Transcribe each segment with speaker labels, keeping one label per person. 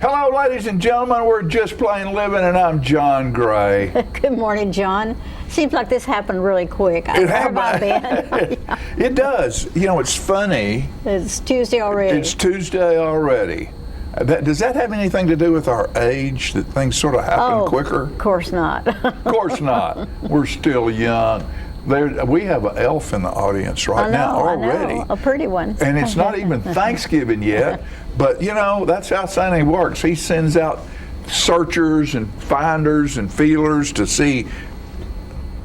Speaker 1: Hello, ladies and gentlemen. We're Just Plain Living, and I'm John Gray.
Speaker 2: Good morning, John. Seems like this happened really quick.
Speaker 1: It happened. It does. You know, it's funny.
Speaker 2: It's Tuesday already.
Speaker 1: It's Tuesday already. Does that have anything to do with our age, that things sort of happen quicker?
Speaker 2: Of course not.
Speaker 1: Of course not. We're still young. We have an elf in the audience right now already.
Speaker 2: I know, a pretty one.
Speaker 1: And it's not even Thanksgiving yet, but you know, that's how Santa works. He sends out searchers and finders and feelers to see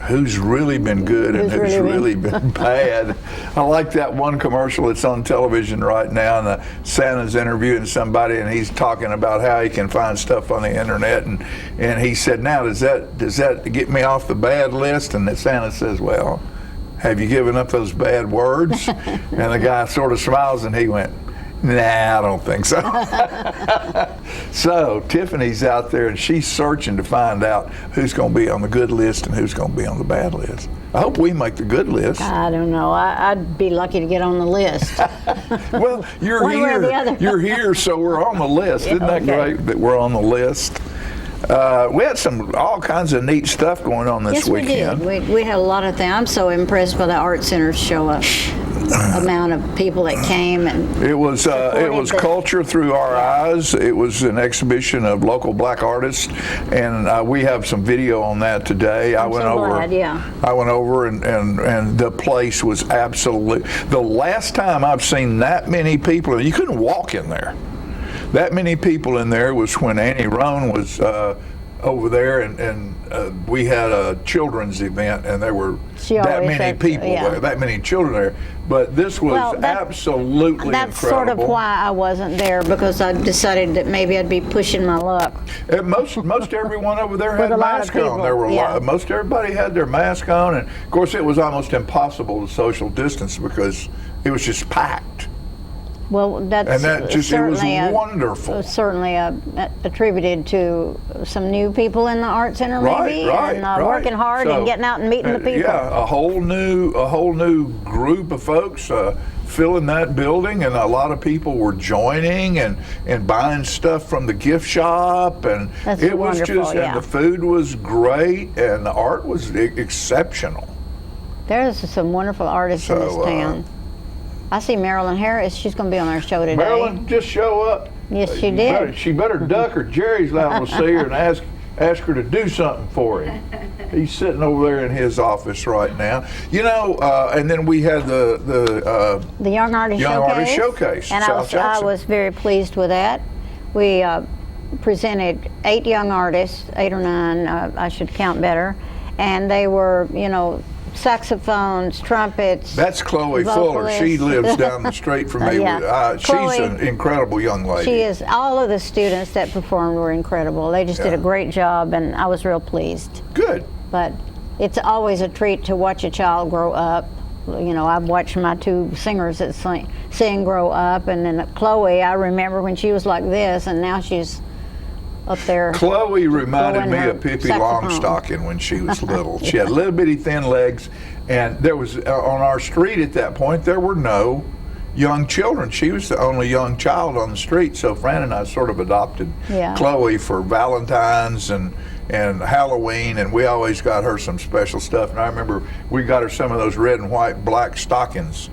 Speaker 1: who's really been good and who's really been bad. I like that one commercial that's on television right now, and Santa's interviewing somebody, and he's talking about how he can find stuff on the internet, and he said, "Now, does that get me off the bad list?" And Santa says, "Well, have you given up those bad words?" And the guy sort of smiles, and he went, "Nah, I don't think so." So Tiffany's out there, and she's searching to find out who's going to be on the good list and who's going to be on the bad list. I hope we make the good list.
Speaker 2: I don't know. I'd be lucky to get on the list.
Speaker 1: Well, you're here. You're here, so we're on the list. Isn't that great that we're on the list? We had all kinds of neat stuff going on this weekend.
Speaker 2: Yes, we did. We had a lot of things. I'm so impressed by the Art Center's show up. Amount of people that came, and
Speaker 1: it was culture through our eyes. It was an exhibition of local black artists, and we have some video on that today. I went over, and the place was absolutely. The last time I've seen that many people, you couldn't walk in there. That many people in there was when Annie Roan was over there, and we had a children's event, and there were that many people there, that many children there. But this was absolutely incredible.
Speaker 2: That's sort of why I wasn't there, because I decided that maybe I'd be pushing my luck.
Speaker 1: And most everyone over there had a mask on. There were most everybody had their mask on, and of course it was almost impossible to social distance because it was just packed.
Speaker 2: Well, it was
Speaker 1: wonderful.
Speaker 2: Certainly attributed to some new people in the Art Center, maybe, working hard and getting out and meeting the people.
Speaker 1: Yeah, a whole new group of folks filling that building, and a lot of people were joining and buying stuff from the gift shop, and it was and the food was great, and the art was exceptional.
Speaker 2: There's some wonderful artists in this town. I see Marilyn Harris. She's going to be on our show today.
Speaker 1: Marilyn just show up.
Speaker 2: Yes, she did.
Speaker 1: She better duck, or Jerry's liable to see her and ask her to do something for him. He's sitting over there in his office right now. You know, and then we had the
Speaker 2: Young Artist Showcase. And I was very pleased with that. We presented 8 young artists, 8 or 9, I should count better, and they were, saxophones, trumpets.
Speaker 1: That's Chloe Fuller. She lives down the street from me. She's an incredible young lady.
Speaker 2: She is. All of the students that performed were incredible. They just did a great job, and I was real pleased.
Speaker 1: Good.
Speaker 2: But it's always a treat to watch a child grow up. I've watched my 2 singers that sing grow up, and then Chloe, I remember when she was like this, and now she's up there.
Speaker 1: Chloe reminded me of Pippi Longstocking when she was little. She had little bitty thin legs, and there was on our street at that point there were no young children. She was the only young child on the street, so Fran and I sort of adopted Chloe for Valentine's and Halloween, and we always got her some special stuff. And I remember we got her some of those red and white black stockings.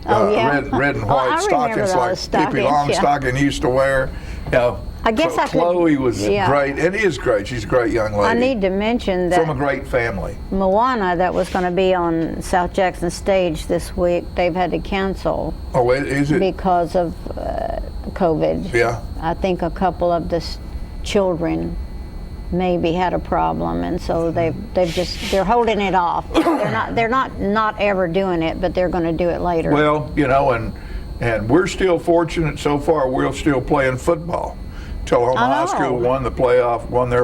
Speaker 1: Red and white stockings like Pippi Longstocking used to wear.
Speaker 2: I guess
Speaker 1: Chloe was great, and is great. She's a great young lady.
Speaker 2: I need to mention that
Speaker 1: from a great family.
Speaker 2: Moana, that was going to be on South Jackson Stage this week, they've had to cancel.
Speaker 1: Oh, is it?
Speaker 2: Because of COVID.
Speaker 1: Yeah.
Speaker 2: I think a couple of the children maybe had a problem, and so they're holding it off. They're not ever doing it, but they're going to do it later.
Speaker 1: Well, and we're still fortunate so far. We're still playing football. Tullahoma High School won their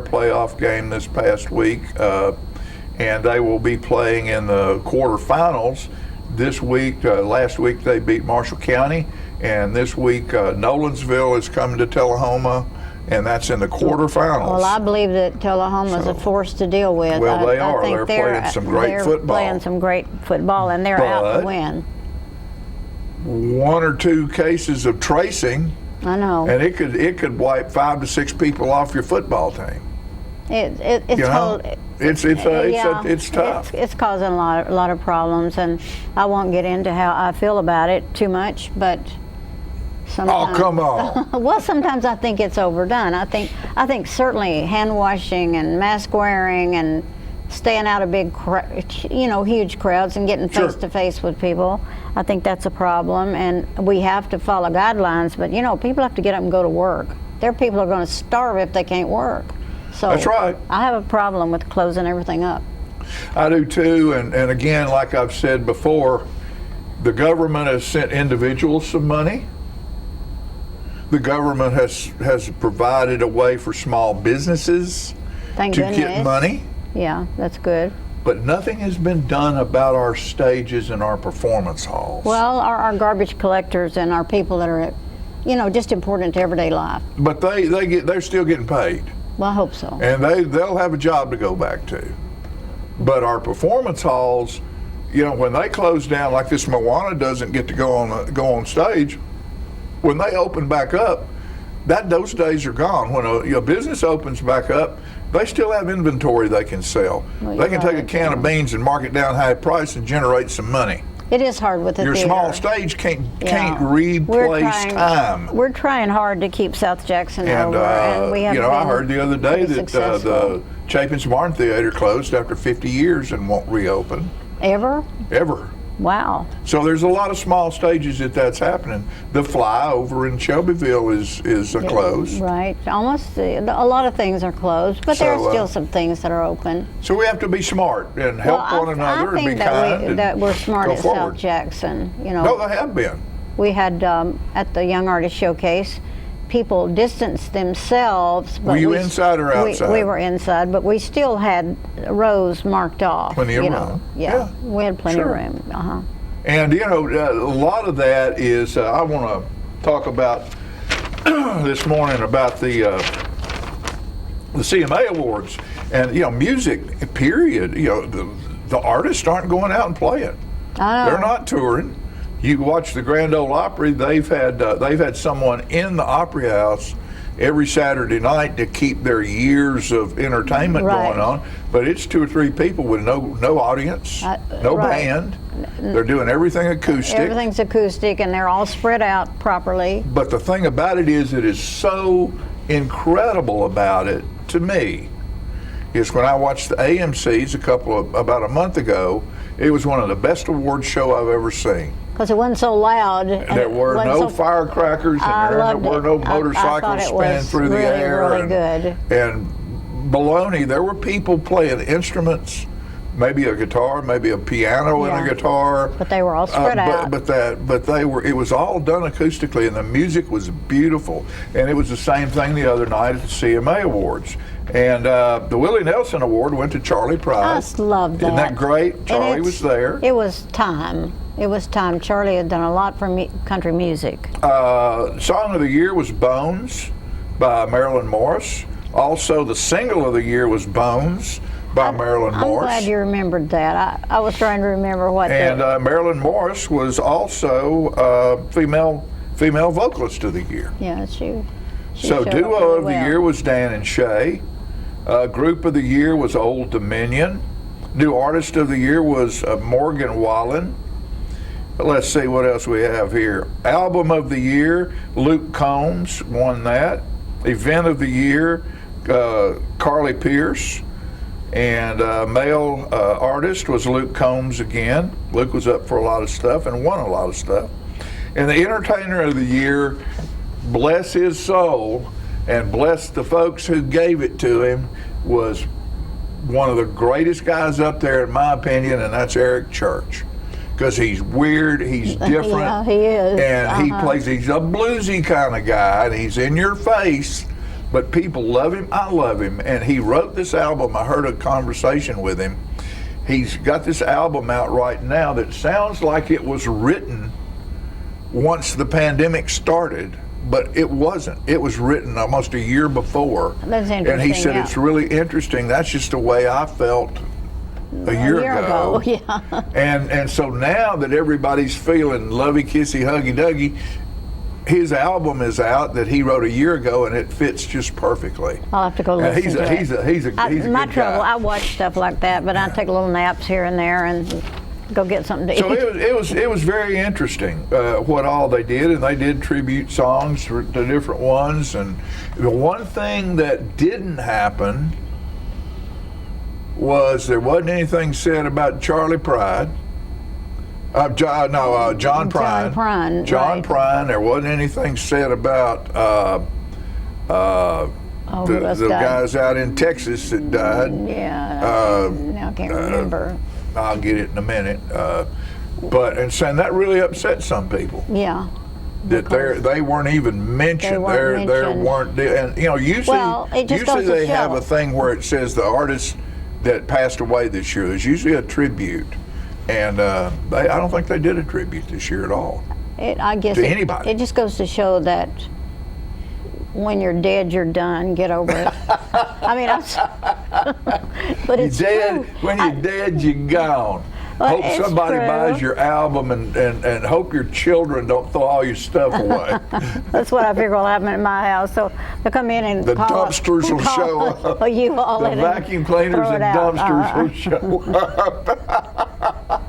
Speaker 1: playoff game this past week, and they will be playing in the quarterfinals this week. Last week they beat Marshall County, and this week Nolensville is coming to Tullahoma, and that's in the quarterfinals.
Speaker 2: Well, I believe that Tullahoma's a force to deal with.
Speaker 1: Well, they are. They're playing some great football.
Speaker 2: They're playing some great football, and they're out to win.
Speaker 1: 1 or 2 cases of tracing
Speaker 2: I know.
Speaker 1: And it could wipe 5 to 6 people off your football team.
Speaker 2: It's
Speaker 1: You know? It's tough.
Speaker 2: It's causing a lot of problems, and I won't get into how I feel about it too much, but sometimes,
Speaker 1: oh, come on.
Speaker 2: well, sometimes I think it's overdone. I think certainly hand washing and mask wearing and staying out of huge crowds and getting face to face with people, I think that's a problem, and we have to follow guidelines, but people have to get up and go to work. There are people who are going to starve if they can't work. So
Speaker 1: that's right.
Speaker 2: I have a problem with closing everything up.
Speaker 1: I do too, and again, like I've said before, the government has sent individuals some money. The government has provided a way for small businesses to get money.
Speaker 2: Yeah, that's good.
Speaker 1: But nothing has been done about our stages and our performance halls.
Speaker 2: Well, our garbage collectors and our people that are, just important to everyday life.
Speaker 1: But they're still getting paid.
Speaker 2: Well, I hope so.
Speaker 1: And they'll have a job to go back to. But our performance halls, when they close down, like this Moana doesn't get to go on stage, when they open back up, those days are gone. When a business opens back up, they still have inventory they can sell.
Speaker 2: Well,
Speaker 1: they can take a can of beans and mark it down high price and generate some money.
Speaker 2: It is hard with the
Speaker 1: Your
Speaker 2: theater.
Speaker 1: small stage can't replace time.
Speaker 2: We're trying hard to keep South Jackson over, and we have
Speaker 1: I heard the other day that
Speaker 2: the
Speaker 1: Chapin's Barn Theater closed after 50 years and won't reopen.
Speaker 2: Ever? Wow.
Speaker 1: So there's a lot of small stages that's happening. The Fly over in Shelbyville is closed.
Speaker 2: Right. Almost a lot of things are closed, but there are still some things that are open.
Speaker 1: So we have to be smart and help one another and be kind.
Speaker 2: That we're smart
Speaker 1: go
Speaker 2: at
Speaker 1: forward.
Speaker 2: South Jackson.
Speaker 1: No, they have been.
Speaker 2: We had at the Young Artist Showcase, people distanced themselves. But
Speaker 1: were you inside or outside?
Speaker 2: We were inside, but we still had rows marked off.
Speaker 1: Plenty of room.
Speaker 2: Yeah, we had plenty of room.
Speaker 1: And a lot of that is I want to talk about this morning about the CMA Awards and music. Period. The artists aren't going out and playing.
Speaker 2: I know.
Speaker 1: They're not touring. You watch the Grand Ole Opry. They've had someone in the Opry House every Saturday night to keep their years of entertainment going on. But it's 2 or 3 people with no audience, no band. They're doing everything acoustic.
Speaker 2: Everything's acoustic, and they're all spread out properly.
Speaker 1: But the thing about it is so incredible about it to me is when I watched the AMC's about a month ago. It was one of the best award show I've ever seen.
Speaker 2: Because it wasn't so loud.
Speaker 1: There were no firecrackers, and there were no motorcycles spinning through the air.
Speaker 2: Really good.
Speaker 1: And baloney, there were people playing instruments, maybe a guitar, maybe a piano and a guitar.
Speaker 2: But they were all spread out.
Speaker 1: It was all done acoustically, and the music was beautiful. And it was the same thing the other night at the CMA Awards. And the Willie Nelson Award went to Charlie Price.
Speaker 2: I love that.
Speaker 1: Isn't that great? Charlie was there.
Speaker 2: It was time. Charlie had done a lot for country music.
Speaker 1: Song of the Year was Bones by Marilyn Morris. Also, the single of the year was Bones by Marilyn Morris.
Speaker 2: I'm glad you remembered that. I was trying to remember what.
Speaker 1: And Marilyn Morris was also female vocalist of the year.
Speaker 2: Yeah, she
Speaker 1: So duo of the year was Dan and Shay. Group of the year was Old Dominion. New artist of the year was Morgan Wallen. Let's see what else we have here. Album of the year, Luke Combs won that. Event of the year, Carly Pierce. And male artist was Luke Combs again. Luke was up for a lot of stuff and won a lot of stuff. And the entertainer of the year, bless his soul and bless the folks who gave it to him, was one of the greatest guys up there in my opinion, and that's Eric Church. Because he's weird, he's different.
Speaker 2: Yeah, he is.
Speaker 1: And he's a bluesy kind of guy, and he's in your face, but people love him. I love him. And he wrote this album. I heard a conversation with him. He's got this album out right now that sounds like it was written once the pandemic started, but it wasn't. It was written almost a year before.
Speaker 2: That's interesting.
Speaker 1: And he said it's really interesting. That's just the way I felt a year ago.
Speaker 2: Yeah.
Speaker 1: And so now that everybody's feeling lovey, kissy, huggy, duggy, his album is out that he wrote a year ago, and it fits just perfectly.
Speaker 2: I'll have to go listen
Speaker 1: he's
Speaker 2: to it.
Speaker 1: He's a
Speaker 2: My
Speaker 1: good
Speaker 2: trouble,
Speaker 1: guy.
Speaker 2: I watch stuff like that, but I take little naps here and there and go get something to
Speaker 1: So
Speaker 2: eat.
Speaker 1: it was very interesting what all they did, and they did tribute songs to different ones. And the one thing that didn't happen was there wasn't anything said about Charlie Pride. John Prine.
Speaker 2: John Prine,
Speaker 1: John
Speaker 2: right.
Speaker 1: Prine. There wasn't anything said about the guys out in Texas that died.
Speaker 2: Yeah, now I can't remember.
Speaker 1: I'll get it in a minute. And saying that really upset some people.
Speaker 2: Yeah.
Speaker 1: That they weren't even mentioned.
Speaker 2: They weren't mentioned.
Speaker 1: And you know, usually
Speaker 2: It just goes to
Speaker 1: they have
Speaker 2: show.
Speaker 1: a thing where it says the artist that passed away this year. There's usually a tribute, and I don't think they did a tribute this year at all.
Speaker 2: I guess
Speaker 1: to anybody.
Speaker 2: It just goes to show that when you're dead, you're done. Get over it. I mean, but it's
Speaker 1: dead.
Speaker 2: true.
Speaker 1: When you're dead, you're gone.
Speaker 2: Well,
Speaker 1: Hope
Speaker 2: it's
Speaker 1: somebody
Speaker 2: true.
Speaker 1: buys your album, and hope your children don't throw all your stuff away.
Speaker 2: That's what I figure will happen at my house. So they'll come in and
Speaker 1: The dumpsters will show up.
Speaker 2: You all
Speaker 1: The vacuum cleaners and dumpsters will show up.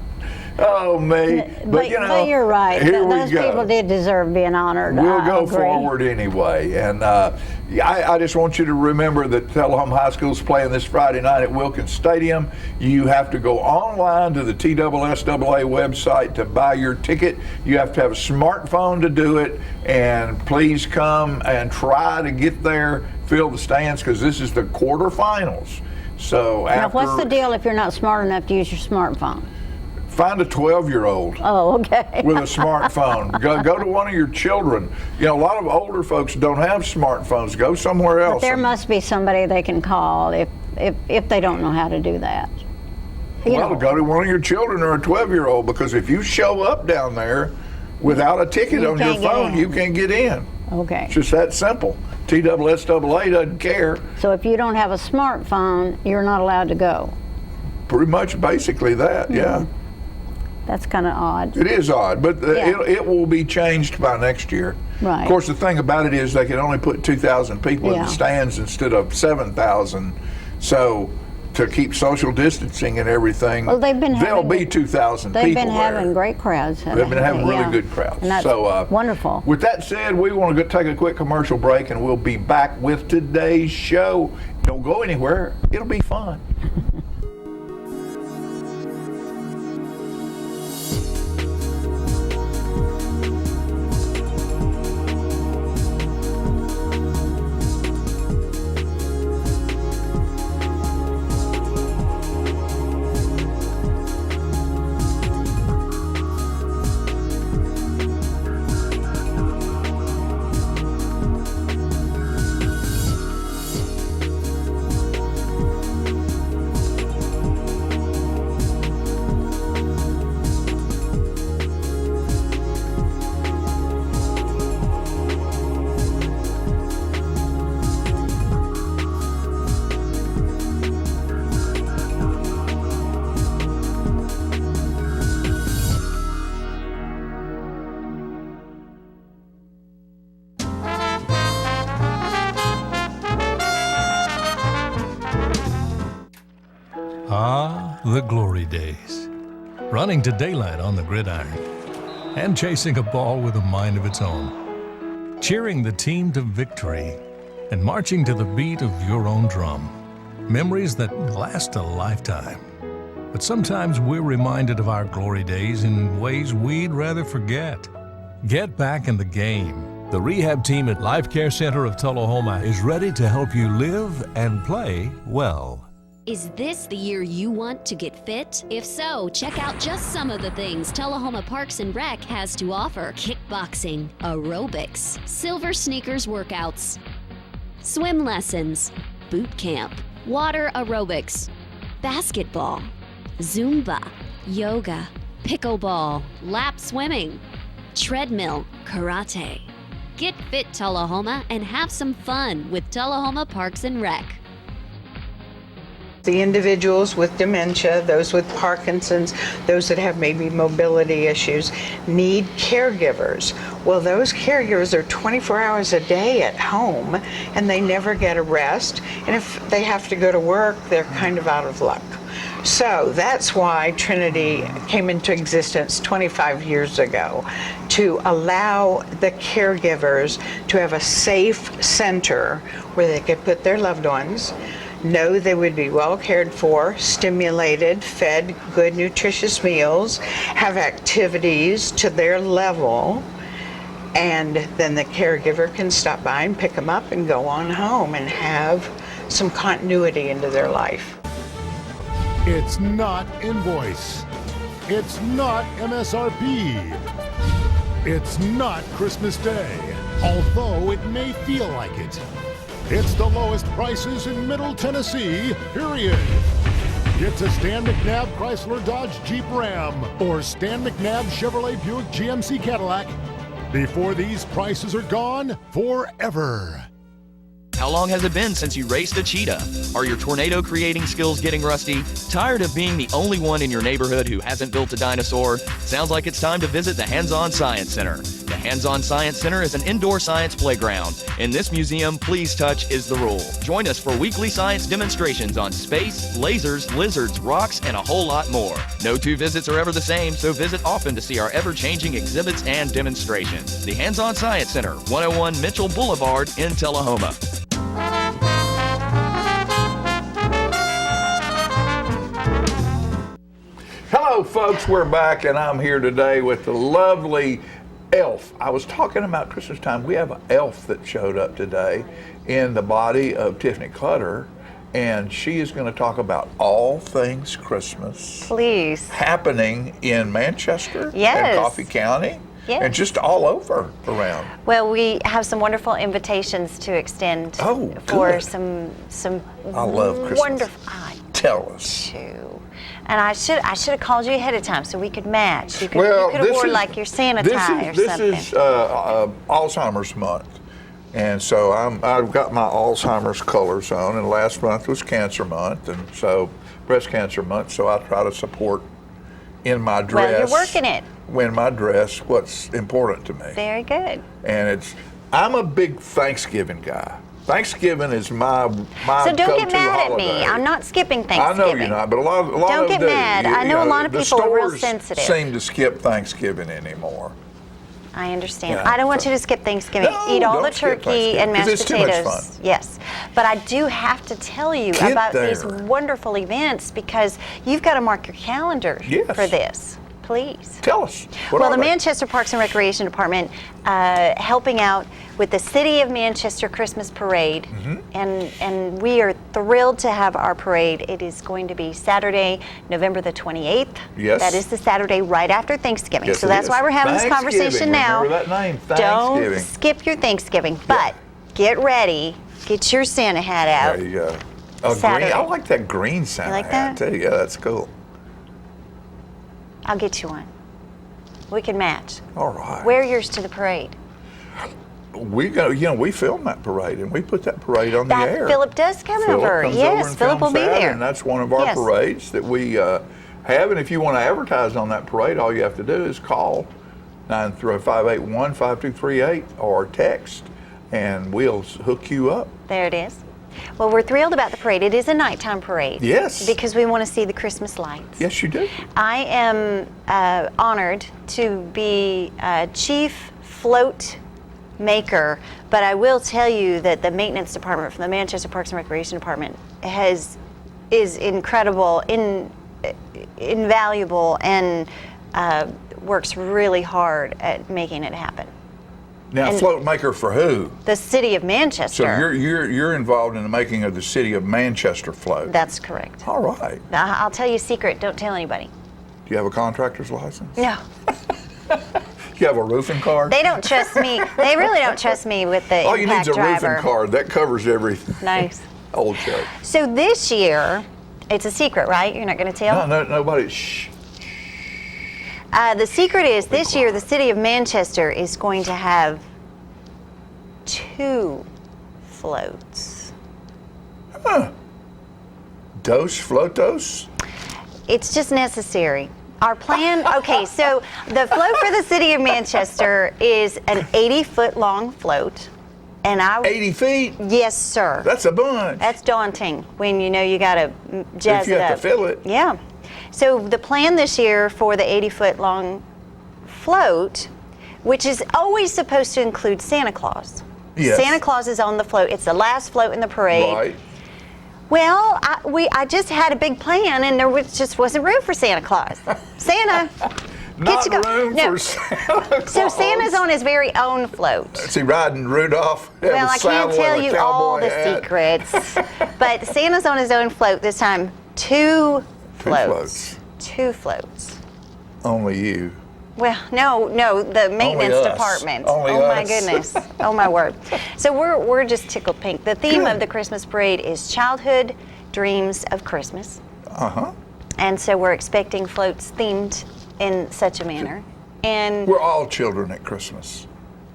Speaker 1: Oh, me. But you know,
Speaker 2: but you're right.
Speaker 1: Here we
Speaker 2: Those
Speaker 1: go.
Speaker 2: people did deserve being honored.
Speaker 1: We'll
Speaker 2: I
Speaker 1: go
Speaker 2: agree.
Speaker 1: forward anyway. And I just want you to remember that Tullahoma High School is playing this Friday night at Wilkins Stadium. You have to go online to the TSSAA website to buy your ticket. You have to have a smartphone to do it. And please come and try to get there, fill the stands, because this is the quarterfinals. So
Speaker 2: Now,
Speaker 1: after,
Speaker 2: what's the deal if you're not smart enough to use your smartphone?
Speaker 1: find a 12-year-old.
Speaker 2: Oh, okay.
Speaker 1: With a smartphone. Go to one of your children. You know, a lot of older folks don't have smartphones. Go somewhere else.
Speaker 2: There must be somebody they can call if they don't know how to do that.
Speaker 1: Well, go to one of your children or a 12-year-old, because if you show up down there without a ticket
Speaker 2: You
Speaker 1: on your
Speaker 2: can't get
Speaker 1: phone,
Speaker 2: in.
Speaker 1: you can't get in.
Speaker 2: Okay.
Speaker 1: It's just that simple. TSSAA doesn't care.
Speaker 2: So if you don't have a smartphone, you're not allowed to go.
Speaker 1: Pretty much basically that, yeah.
Speaker 2: That's kind of odd.
Speaker 1: It is odd, but
Speaker 2: Yeah.
Speaker 1: it will be changed by next year.
Speaker 2: Right.
Speaker 1: Of course, the thing about it is they can only put 2,000 people in
Speaker 2: Yeah.
Speaker 1: the stands instead of 7,000. So to keep social distancing and everything,
Speaker 2: Well, they've been
Speaker 1: there'll
Speaker 2: having-
Speaker 1: be 2,000 people
Speaker 2: They've been
Speaker 1: there.
Speaker 2: having great crowds.
Speaker 1: They've been having really
Speaker 2: Yeah.
Speaker 1: good crowds.
Speaker 2: And that's
Speaker 1: So
Speaker 2: wonderful.
Speaker 1: With that said, we want to take a quick commercial break, and we'll be back with today's show. Don't go anywhere. It'll be fun.
Speaker 3: Ah, the glory days. Running to daylight on the gridiron and chasing a ball with a mind of its own. Cheering the team to victory and marching to the beat of your own drum. Memories that last a lifetime. But sometimes we're reminded of our glory days in ways we'd rather forget. Get back in the game. The rehab team at Life Care Center of Tullahoma is ready to help you live and play well.
Speaker 4: Is this the year you want to get fit? If so, check out just some of the things Tullahoma Parks and Rec has to offer. Kickboxing, aerobics, silver sneakers workouts, swim lessons, boot camp, water aerobics, basketball, Zumba, yoga, pickleball, lap swimming, treadmill, karate. Get fit, Tullahoma, and have some fun with Tullahoma Parks and Rec.
Speaker 5: The individuals with dementia, those with Parkinson's, those that have maybe mobility issues, need caregivers. Well, those caregivers are 24 hours a day at home, and they never get a rest. And if they have to go to work, they're kind of out of luck. So that's why Trinity came into existence 25 years ago, to allow the caregivers to have a safe center where they could put their loved ones, know they would be well cared for, stimulated, fed good, nutritious meals, have activities to their level, and then the caregiver can stop by and pick them up and go on home and have some continuity into their life.
Speaker 6: It's not invoice. It's not MSRP. It's not Christmas Day, although it may feel like it. It's the lowest prices in Middle Tennessee, period. Get to Stan McNabb Chrysler Dodge Jeep Ram or Stan McNabb Chevrolet Buick GMC Cadillac before these prices are gone forever.
Speaker 7: How long has it been since you raced a cheetah? Are your tornado creating skills getting rusty? Tired of being the only one in your neighborhood who hasn't built a dinosaur? Sounds like it's time to visit the Hands-On Science Center. The Hands-On Science Center is an indoor science playground. In this museum, please touch is the rule. Join us for weekly science demonstrations on space, lasers, lizards, rocks, and a whole lot more. No two visits are ever the same, so visit often to see our ever-changing exhibits and demonstrations. The Hands-On Science Center, 101 Mitchell Boulevard in Tullahoma.
Speaker 1: Hello, folks. We're back, and I'm here today with the lovely elf. I was talking about Christmas time. We have an elf that showed up today in the body of Tiffany Clutter, and she is going to talk about all things Christmas.
Speaker 8: Please.
Speaker 1: Happening in Manchester
Speaker 8: Yes.
Speaker 1: and Coffee County.
Speaker 8: Yes.
Speaker 1: And just all over around.
Speaker 8: Well, we have some wonderful invitations to extend for
Speaker 1: good.
Speaker 8: some
Speaker 1: I love Christmas.
Speaker 8: wonderful. I
Speaker 1: Tell us.
Speaker 8: do. And I should have called you ahead of time so we could match. You could,
Speaker 1: Well,
Speaker 8: you could have
Speaker 1: this
Speaker 8: worn
Speaker 1: is-
Speaker 8: like your Santa tie or something.
Speaker 1: This is Alzheimer's month. And so I've got my Alzheimer's colors on, and last month was Cancer Month, and so Breast Cancer Month, so I try to support in my dress.
Speaker 8: Well, you're working it.
Speaker 1: In my dress, what's important to me.
Speaker 8: Very good.
Speaker 1: And I'm a big Thanksgiving guy. Thanksgiving is my
Speaker 8: So don't
Speaker 1: go-to
Speaker 8: get mad
Speaker 1: holiday.
Speaker 8: at me. I'm not skipping
Speaker 1: I
Speaker 8: Thanksgiving.
Speaker 1: know you're not, but a lot
Speaker 8: Don't
Speaker 1: of
Speaker 8: get
Speaker 1: them do.
Speaker 8: mad. I know a lot of
Speaker 1: the
Speaker 8: people are real
Speaker 1: stores
Speaker 8: sensitive.
Speaker 1: seem to skip Thanksgiving anymore.
Speaker 8: I understand.
Speaker 1: Yeah,
Speaker 8: I don't want
Speaker 1: so-
Speaker 8: you to skip Thanksgiving.
Speaker 1: No,
Speaker 8: Eat all
Speaker 1: don't
Speaker 8: the
Speaker 1: skip
Speaker 8: turkey and
Speaker 1: Thanksgiving,
Speaker 8: mashed
Speaker 1: 'cause it's too much
Speaker 8: potatoes.
Speaker 1: fun.
Speaker 8: Yes. But I do have to tell you
Speaker 1: Get
Speaker 8: about
Speaker 1: there.
Speaker 8: these wonderful events because you've got to mark your calendar
Speaker 1: Yes.
Speaker 8: for this. Please.
Speaker 1: Tell us. What
Speaker 8: Well,
Speaker 1: are
Speaker 8: the
Speaker 1: they?
Speaker 8: Manchester Parks and Recreation Department helping out with the City of Manchester Christmas Parade,
Speaker 1: Mm-hmm.
Speaker 8: and we are thrilled to have our parade. It is going to be Saturday, November the 28th.
Speaker 1: Yes.
Speaker 8: That is the Saturday right after Thanksgiving.
Speaker 1: Yes,
Speaker 8: so
Speaker 1: it
Speaker 8: that's
Speaker 1: is.
Speaker 8: why we're having this
Speaker 1: Thanksgiving.
Speaker 8: conversation now.
Speaker 1: Remember that name,
Speaker 8: Don't
Speaker 1: Thanksgiving.
Speaker 8: skip your Thanksgiving, but get ready. Get your Santa hat out.
Speaker 1: There you go. Oh,
Speaker 8: Saturday.
Speaker 1: green. I like that green Santa
Speaker 8: like
Speaker 1: hat
Speaker 8: that?
Speaker 1: too. Yeah, that's cool.
Speaker 8: I'll get you one. We can match.
Speaker 1: All right.
Speaker 8: Wear yours to the parade.
Speaker 1: We go. We film that parade, and we put that parade on the
Speaker 8: That
Speaker 1: air.
Speaker 8: Philip does come
Speaker 1: Philip
Speaker 8: over.
Speaker 1: comes
Speaker 8: Yes,
Speaker 1: over and
Speaker 8: Philip will
Speaker 1: films
Speaker 8: be
Speaker 1: that,
Speaker 8: there.
Speaker 1: and that's one of our
Speaker 8: Yes.
Speaker 1: parades that we have. And if you want to advertise on that parade, all you have to do is call 930-581-5238 or text, and we'll hook you up.
Speaker 8: There it is. Well, we're thrilled about the parade. It is a nighttime parade.
Speaker 1: Yes.
Speaker 8: Because we want to see the Christmas lights.
Speaker 1: Yes, you do.
Speaker 8: I am honored to be chief float maker, but I will tell you that the maintenance department from the Manchester Parks and Recreation Department is incredible, invaluable, and works really hard at making it happen.
Speaker 1: Now,
Speaker 8: And-
Speaker 1: float maker for who?
Speaker 8: The City of Manchester.
Speaker 1: So you're involved in the making of the City of Manchester float.
Speaker 8: That's correct.
Speaker 1: All right.
Speaker 8: I'll tell you a secret. Don't tell anybody.
Speaker 1: Do you have a contractor's license?
Speaker 8: No.
Speaker 1: Do you have a roofing card?
Speaker 8: They don't trust me. They really don't trust me with the
Speaker 1: All you need
Speaker 8: impact
Speaker 1: is a
Speaker 8: driver.
Speaker 1: roofing card. That covers everything.
Speaker 8: Nice.
Speaker 1: Old joke.
Speaker 8: So this year, it's a secret, right? You're not going to tell?
Speaker 1: No, nobody. Shh.
Speaker 8: The secret is this year the City of Manchester is going to have 2 floats.
Speaker 1: Dos Flotos?
Speaker 8: It's just necessary. Our plan, okay, so the float for the city of Manchester is an 80-foot long float. And
Speaker 1: 80 feet?
Speaker 8: Yes, sir.
Speaker 1: That's a bunch.
Speaker 8: That's daunting when you know you got to jazz
Speaker 1: if you
Speaker 8: it
Speaker 1: have
Speaker 8: up.
Speaker 1: to fill it.
Speaker 8: Yeah. So the plan this year for the 80-foot long float, which is always supposed to include Santa Claus.
Speaker 1: Yes.
Speaker 8: Santa Claus is on the float. It's the last float in the parade.
Speaker 1: Right.
Speaker 8: Well, I just had a big plan, and just wasn't room for Santa Claus. Santa,
Speaker 1: Not
Speaker 8: get to go.
Speaker 1: room
Speaker 8: No.
Speaker 1: for Santa Claus.
Speaker 8: So Santa's on his very own float.
Speaker 1: Is he riding Rudolph?
Speaker 8: Well, I can't tell you all the secrets, but Santa's on his own float this time. Two floats. Two floats.
Speaker 1: Only you.
Speaker 8: Well, no, the maintenance
Speaker 1: us.
Speaker 8: department.
Speaker 1: Only
Speaker 8: oh my
Speaker 1: us.
Speaker 8: goodness. Oh my word. So we're just tickled pink. The theme of the Christmas parade is childhood dreams of Christmas.
Speaker 1: Uh-huh.
Speaker 8: And so we're expecting floats themed in such a manner. And
Speaker 1: We're all children at Christmas.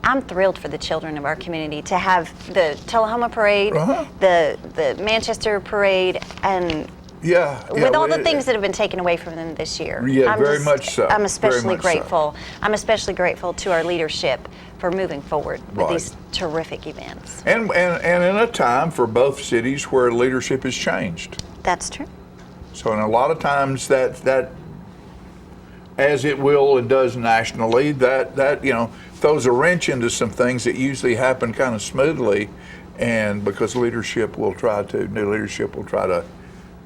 Speaker 8: I'm thrilled for the children of our community to have the Tullahoma Parade,
Speaker 1: Uh-huh.
Speaker 8: the Manchester Parade, and
Speaker 1: Yeah.
Speaker 8: with all the things that have been taken away from them this year.
Speaker 1: Yeah, very much so.
Speaker 8: I'm
Speaker 1: Very
Speaker 8: especially
Speaker 1: much so.
Speaker 8: grateful. I'm especially grateful to our leadership for moving forward with
Speaker 1: Right.
Speaker 8: these terrific events.
Speaker 1: And in a time for both cities where leadership has changed.
Speaker 8: That's true.
Speaker 1: So in a lot of times that as it will and does nationally, that throws a wrench into some things that usually happen kind of smoothly, and because new leadership will try to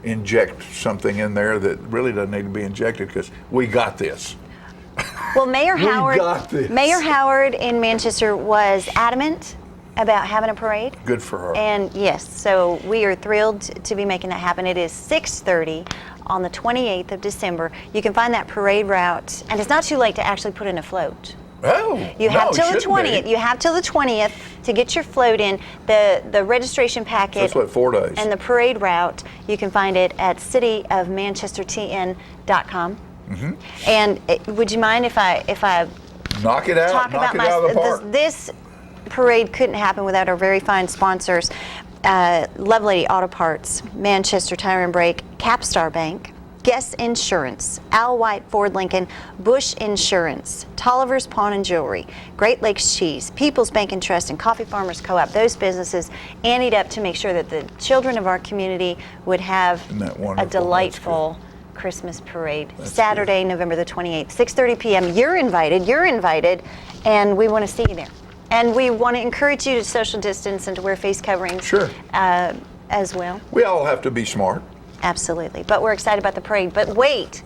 Speaker 1: inject something in there that really doesn't need to be injected because we got this.
Speaker 8: Well, Mayor
Speaker 1: We
Speaker 8: Howard,
Speaker 1: got this.
Speaker 8: Mayor Howard in Manchester was adamant about having a parade.
Speaker 1: Good for her.
Speaker 8: And yes, so we are thrilled to be making that happen. It is 6:30 on the 28th of December. You can find that parade route, and it's not too late to actually put in a float.
Speaker 1: Oh,
Speaker 8: You have
Speaker 1: no,
Speaker 8: till
Speaker 1: it
Speaker 8: the
Speaker 1: shouldn't
Speaker 8: 20th.
Speaker 1: be.
Speaker 8: You have till the 20th to get your float in. The registration packet
Speaker 1: That's what, 4 days.
Speaker 8: and the parade route, you can find it at cityofmanchestertn.com.
Speaker 1: Mm-hmm.
Speaker 8: And would you mind if I
Speaker 1: Knock it out.
Speaker 8: talk
Speaker 1: Knock
Speaker 8: about
Speaker 1: it out of the park.
Speaker 8: this parade couldn't happen without our very fine sponsors, Lovelady Auto Parts, Manchester Tire and Brake, Capstar Bank, Guess Insurance, Al White Ford Lincoln, Bush Insurance, Tolliver's Pawn and Jewelry, Great Lakes Cheese, People's Bank and Trust, and Coffee Farmers Co-op. Those businesses anteed up to make sure that the children of our community would have
Speaker 1: Isn't that
Speaker 8: a
Speaker 1: wonderful? That's
Speaker 8: delightful Christmas parade. Saturday, November the 28th, 6:30 p.m. You're invited, and we want to see you there. And we want to encourage you to social distance and to wear face coverings
Speaker 1: Sure.
Speaker 8: as well.
Speaker 1: We all have to be smart.
Speaker 8: Absolutely. But we're excited about the parade. But wait,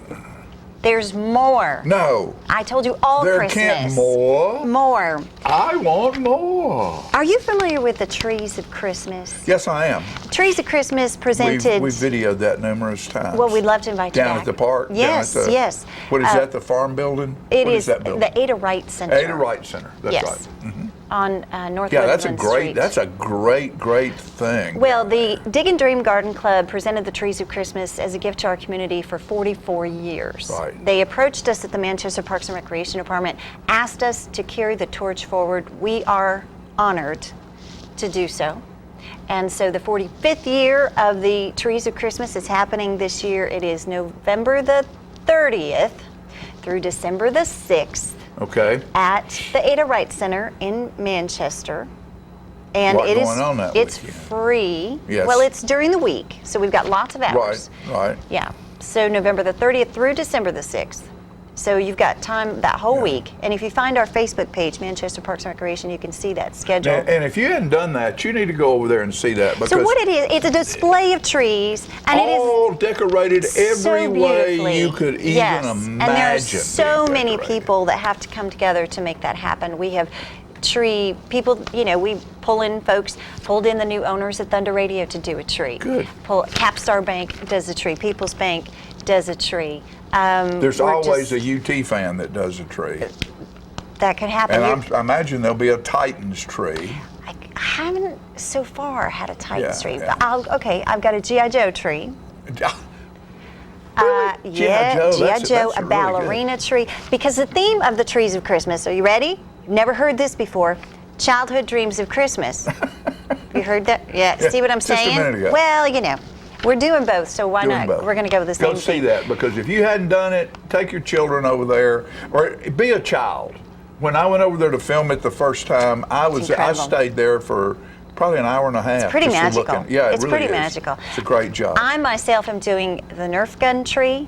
Speaker 8: there's more.
Speaker 1: No.
Speaker 8: I told you all
Speaker 1: There
Speaker 8: Christmas.
Speaker 1: can't more.
Speaker 8: More.
Speaker 1: I want more.
Speaker 8: Are you familiar with the Trees of Christmas?
Speaker 1: Yes, I am.
Speaker 8: Trees of Christmas presented.
Speaker 1: We've videoed that numerous times.
Speaker 8: Well, we'd love to invite you
Speaker 1: down
Speaker 8: back.
Speaker 1: at the park.
Speaker 8: Yes,
Speaker 1: down at the,
Speaker 8: yes.
Speaker 1: What is that? The farm building?
Speaker 8: It
Speaker 1: What
Speaker 8: is
Speaker 1: that building?
Speaker 8: the Ada Wright Center.
Speaker 1: Ada Wright Center. That's
Speaker 8: Yes.
Speaker 1: right. Mhm.
Speaker 8: On North
Speaker 1: Yeah, that's a
Speaker 8: Woodland
Speaker 1: great.
Speaker 8: Street.
Speaker 1: That's a great thing.
Speaker 8: Well, the Dig and Dream Garden Club presented the Trees of Christmas as a gift to our community for 44 years.
Speaker 1: Right.
Speaker 8: They approached us at the Manchester Parks and Recreation Department, asked us to carry the torch forward. We are honored to do so. And so the 45th year of the Trees of Christmas is happening this year. It is November the 30th through December the 6th.
Speaker 1: Okay.
Speaker 8: At the Ada Wright Center in Manchester. And
Speaker 1: Lot
Speaker 8: it is
Speaker 1: going on that
Speaker 8: it's
Speaker 1: weekend.
Speaker 8: free.
Speaker 1: Yes.
Speaker 8: Well, it's during the week, so we've got lots of hours.
Speaker 1: Right.
Speaker 8: Yeah. So November the 30th through December the 6th. So you've got time that whole week. And if you find our Facebook page, Manchester Parks and Recreation, you can see that schedule.
Speaker 1: And if you hadn't done that, you need to go over there and see that because
Speaker 8: So what it is, it's a display of trees, and it is
Speaker 1: all decorated every
Speaker 8: so
Speaker 1: way
Speaker 8: beautifully.
Speaker 1: you could even
Speaker 8: Yes.
Speaker 1: imagine.
Speaker 8: And there are so
Speaker 1: being
Speaker 8: many
Speaker 1: decorated.
Speaker 8: people that have to come together to make that happen. We have tree people, we pulled in the new owners at Thunder Radio to do a tree.
Speaker 1: Good.
Speaker 8: Capstar Bank does a tree. People's Bank does a tree.
Speaker 1: There's
Speaker 8: we're
Speaker 1: always
Speaker 8: just-
Speaker 1: a UT fan that does a tree.
Speaker 8: that could happen.
Speaker 1: And I imagine there'll be a Titans tree.
Speaker 8: I haven't so far had a Titans tree.
Speaker 1: yeah.
Speaker 8: But I've got a G.I. Joe tree.
Speaker 1: G.I. Joe,
Speaker 8: G.I.
Speaker 1: that's
Speaker 8: Joe,
Speaker 1: really
Speaker 8: a
Speaker 1: good.
Speaker 8: ballerina tree. Because the theme of the Trees of Christmas, are you ready? You've never heard this before. Childhood dreams of Christmas. You heard that? Yeah, see what I'm
Speaker 1: just a
Speaker 8: saying?
Speaker 1: minute ago.
Speaker 8: Well, We're doing both, so why
Speaker 1: Doing
Speaker 8: not?
Speaker 1: both.
Speaker 8: We're going to go with the same
Speaker 1: Go see
Speaker 8: thing.
Speaker 1: that, because if you hadn't done it, take your children over there, or be a child. When I went over there to film it the first time, I
Speaker 8: incredible.
Speaker 1: stayed there for probably an hour and a half.
Speaker 8: It's pretty
Speaker 1: just to
Speaker 8: magical.
Speaker 1: look in. Yeah,
Speaker 8: It's
Speaker 1: it really
Speaker 8: pretty
Speaker 1: is.
Speaker 8: magical.
Speaker 1: It's a great job.
Speaker 8: I myself am doing the Nerf gun tree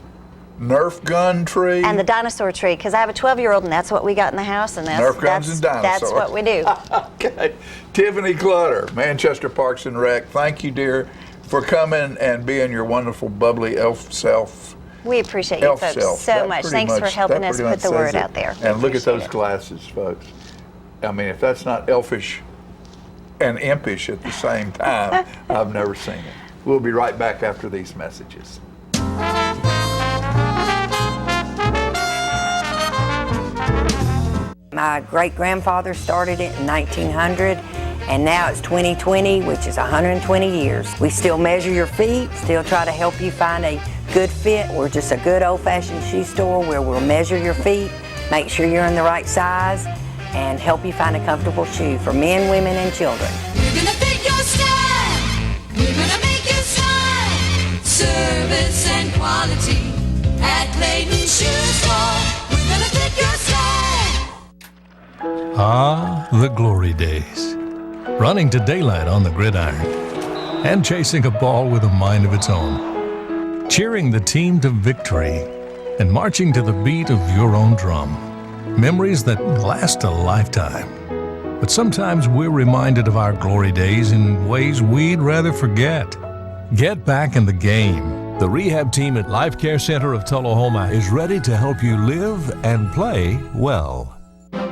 Speaker 1: Nerf gun tree.
Speaker 8: and the dinosaur tree because I have a 12-year-old and that's what we got in the house, and
Speaker 1: Nerf guns and dinosaurs.
Speaker 8: That's what we do.
Speaker 1: Okay. Tiffany Clutter, Manchester Parks and Rec, thank you, dear, for coming and being your wonderful, bubbly elf self.
Speaker 8: We appreciate you
Speaker 1: Elf
Speaker 8: folks
Speaker 1: self.
Speaker 8: so
Speaker 1: That
Speaker 8: much.
Speaker 1: pretty
Speaker 8: Thanks for
Speaker 1: much-
Speaker 8: helping
Speaker 1: that
Speaker 8: us
Speaker 1: pretty
Speaker 8: put the
Speaker 1: much
Speaker 8: word
Speaker 1: says it.
Speaker 8: out there.
Speaker 1: And look at
Speaker 8: Appreciate
Speaker 1: those
Speaker 8: it.
Speaker 1: glasses, folks. I mean, if that's not elfish and impish at the same time, I've never seen it. We'll be right back after these messages.
Speaker 9: My great-grandfather started it in 1900, and now it's 2020, which is 120 years. We still measure your feet, still try to help you find a good fit. We're just a good old-fashioned shoe store where we'll measure your feet, make sure you're in the right size, and help you find a comfortable shoe for men, women, and children.
Speaker 10: We're gonna fit your style. We're gonna make you smile. Service and quality at Clayton Shoe Store. We're gonna fit your style.
Speaker 3: Ah, the glory days. Running to daylight on the gridiron and chasing a ball with a mind of its own. Cheering the team to victory and marching to the beat of your own drum. Memories that last a lifetime. But sometimes we're reminded of our glory days in ways we'd rather forget. Get back in the game. The rehab team at Life Care Center of Tullahoma is ready to help you live and play well.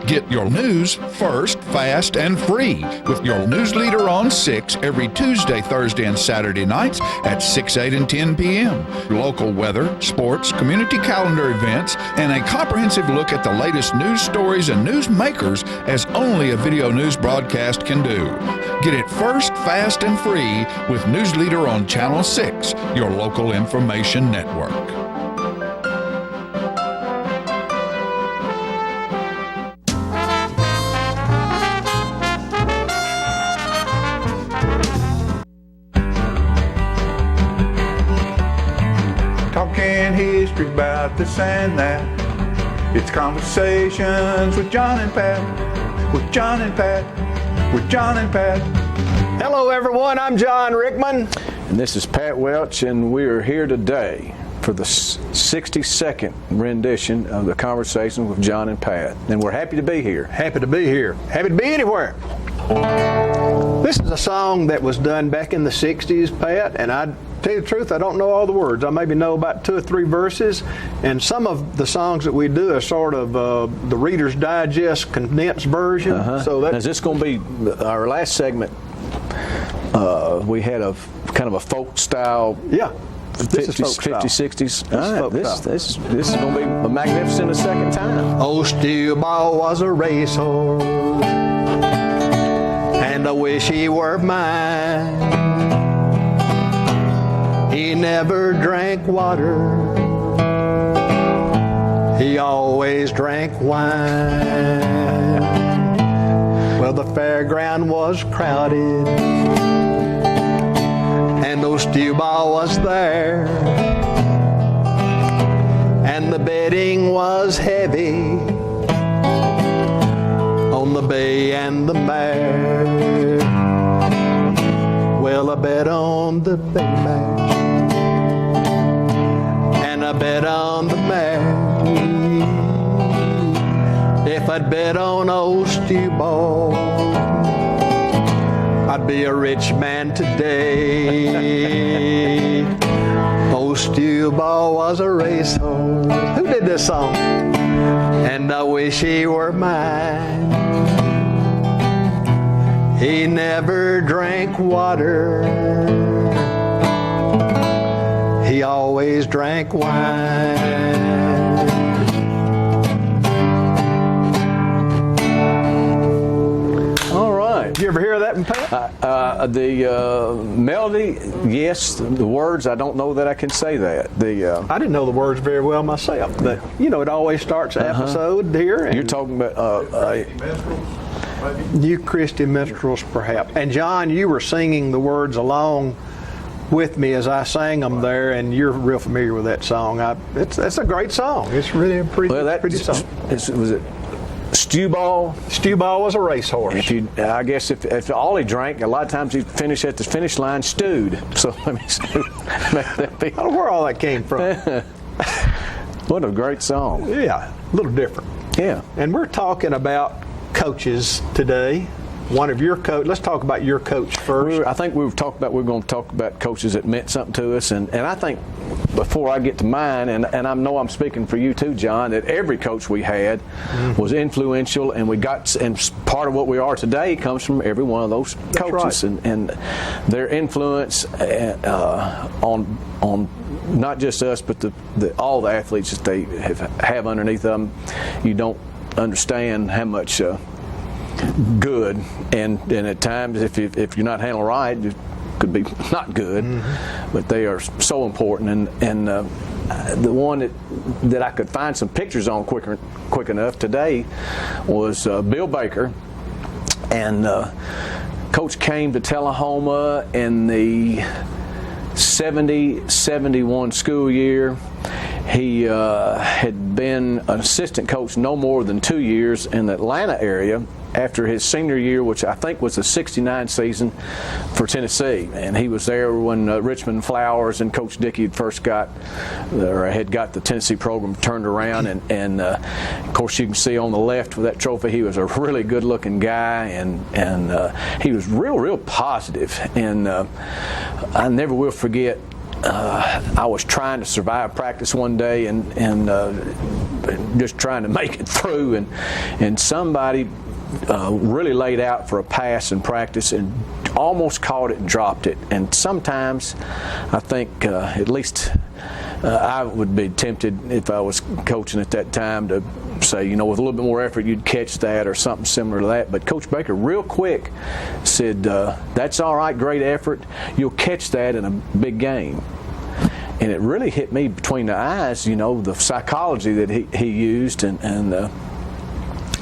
Speaker 11: Get your news first, fast, and free with your news leader on 6 every Tuesday, Thursday, and Saturday nights at 6, 8, and 10 p.m. Local weather, sports, community calendar events, and a comprehensive look at the latest news stories and news makers as only a video news broadcast can do. Get it first, fast, and free with News Leader on Channel 6, your local information network.
Speaker 1: Talking history about this and that. It's conversations with John and Pat. With John and Pat. With John and Pat.
Speaker 12: Hello everyone, I'm John Rickman. And this is Pat Welch, and we are here today for the 62nd rendition of the Conversation with John and Pat. And we're happy to be here.
Speaker 13: Happy to be here. Happy to be anywhere. This is a song that was done back in the 60s, Pat, and I tell you the truth, I don't know all the words. I maybe know about 2 or 3 verses, and some of the songs that we do are sort of the Reader's Digest condensed version.
Speaker 12: So is this going to be our last segment? We had a kind of a folk style.
Speaker 13: Yeah. This
Speaker 12: 50s,
Speaker 13: is folk style.
Speaker 12: 50s, 60s. This is going to be a magnificent a second time.
Speaker 13: Oh, Steel Ball was a racehorse, and I wish he were mine. He never drank water, he always drank wine. Well, the fairground was crowded, and old Steel Ball was there, and the betting was heavy on the bay and the mare. Well, I bet on the bay mare, and I bet on the mare. If I'd bet on old Steel Ball, I'd be a rich man today. Old Steel Ball was a racehorse. Who did this song? And I wish he were mine. He never drank water, he always drank wine.
Speaker 12: All right.
Speaker 13: Did you ever hear that in Pat?
Speaker 12: The melody, yes. The words, I don't know that I can say that.
Speaker 13: I didn't know the words very well myself, but you know, it always starts an episode here.
Speaker 12: You're talking about
Speaker 13: New Christian minstrels, perhaps. And John, you were singing the words along with me as I sang them there, and you're real familiar with that song. It's a great song. It's really a pretty song.
Speaker 12: Was it Stew Ball?
Speaker 13: Stew Ball was a racehorse.
Speaker 12: I guess if all he drank, a lot of times he'd finish at the finish line stewed. So let me see.
Speaker 13: I don't know where all that came from.
Speaker 12: What a great song.
Speaker 13: Yeah, a little different.
Speaker 12: Yeah.
Speaker 13: And we're talking about coaches today. One of your coach. Let's talk about your coach first.
Speaker 12: I think we're going to talk about coaches that meant something to us, and I think before I get to mine, and I know I'm speaking for you too, John, that every coach we had was influential, and part of what we are today comes from every one of those coaches, right. and their influence on not just us, but all the athletes that they have underneath them. You don't understand how much good, and at times if you're not handled right, it could be not good. But they are so important, and the one that I could find some pictures on quick enough today was Bill Baker, and Coach came to Tullahoma in the 70-71 school year. He had been an assistant coach no more than 2 years in the Atlanta area after his senior year, which I think was the 69 season for Tennessee. And he was there when Richmond Flowers and Coach Dickey had had got the Tennessee program turned around. And of course, you can see on the left with that trophy, he was a really good-looking guy, and he was real positive. And I never will forget, I was trying to survive practice one day and just trying to make it through, and somebody really laid out for a pass in practice and almost caught it and dropped it. And sometimes I think at least I would be tempted, if I was coaching at that time, to say, with a little bit more effort you'd catch that or something similar to that. But Coach Baker real quick said, that's all right, great effort, you'll catch that in a big game. And it really hit me between the eyes, the psychology that he used, and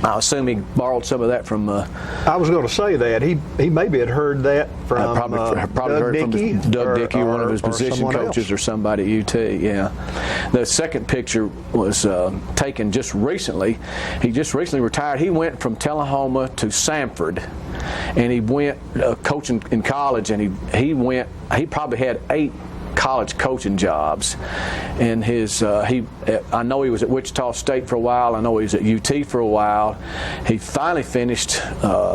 Speaker 12: I assume he borrowed some of that from.
Speaker 13: I was going to say that he maybe had heard that from
Speaker 12: probably heard
Speaker 13: Dickey,
Speaker 12: from Doug Dickey, one of his position coaches, or somebody at UT. Yeah. The second picture was taken just recently. He just recently retired. He went from Tullahoma to Samford, and he went coaching in college, and he probably had 8 college coaching jobs, and I know he was at Wichita State for a while. I know he was at UT for a while. He finally finished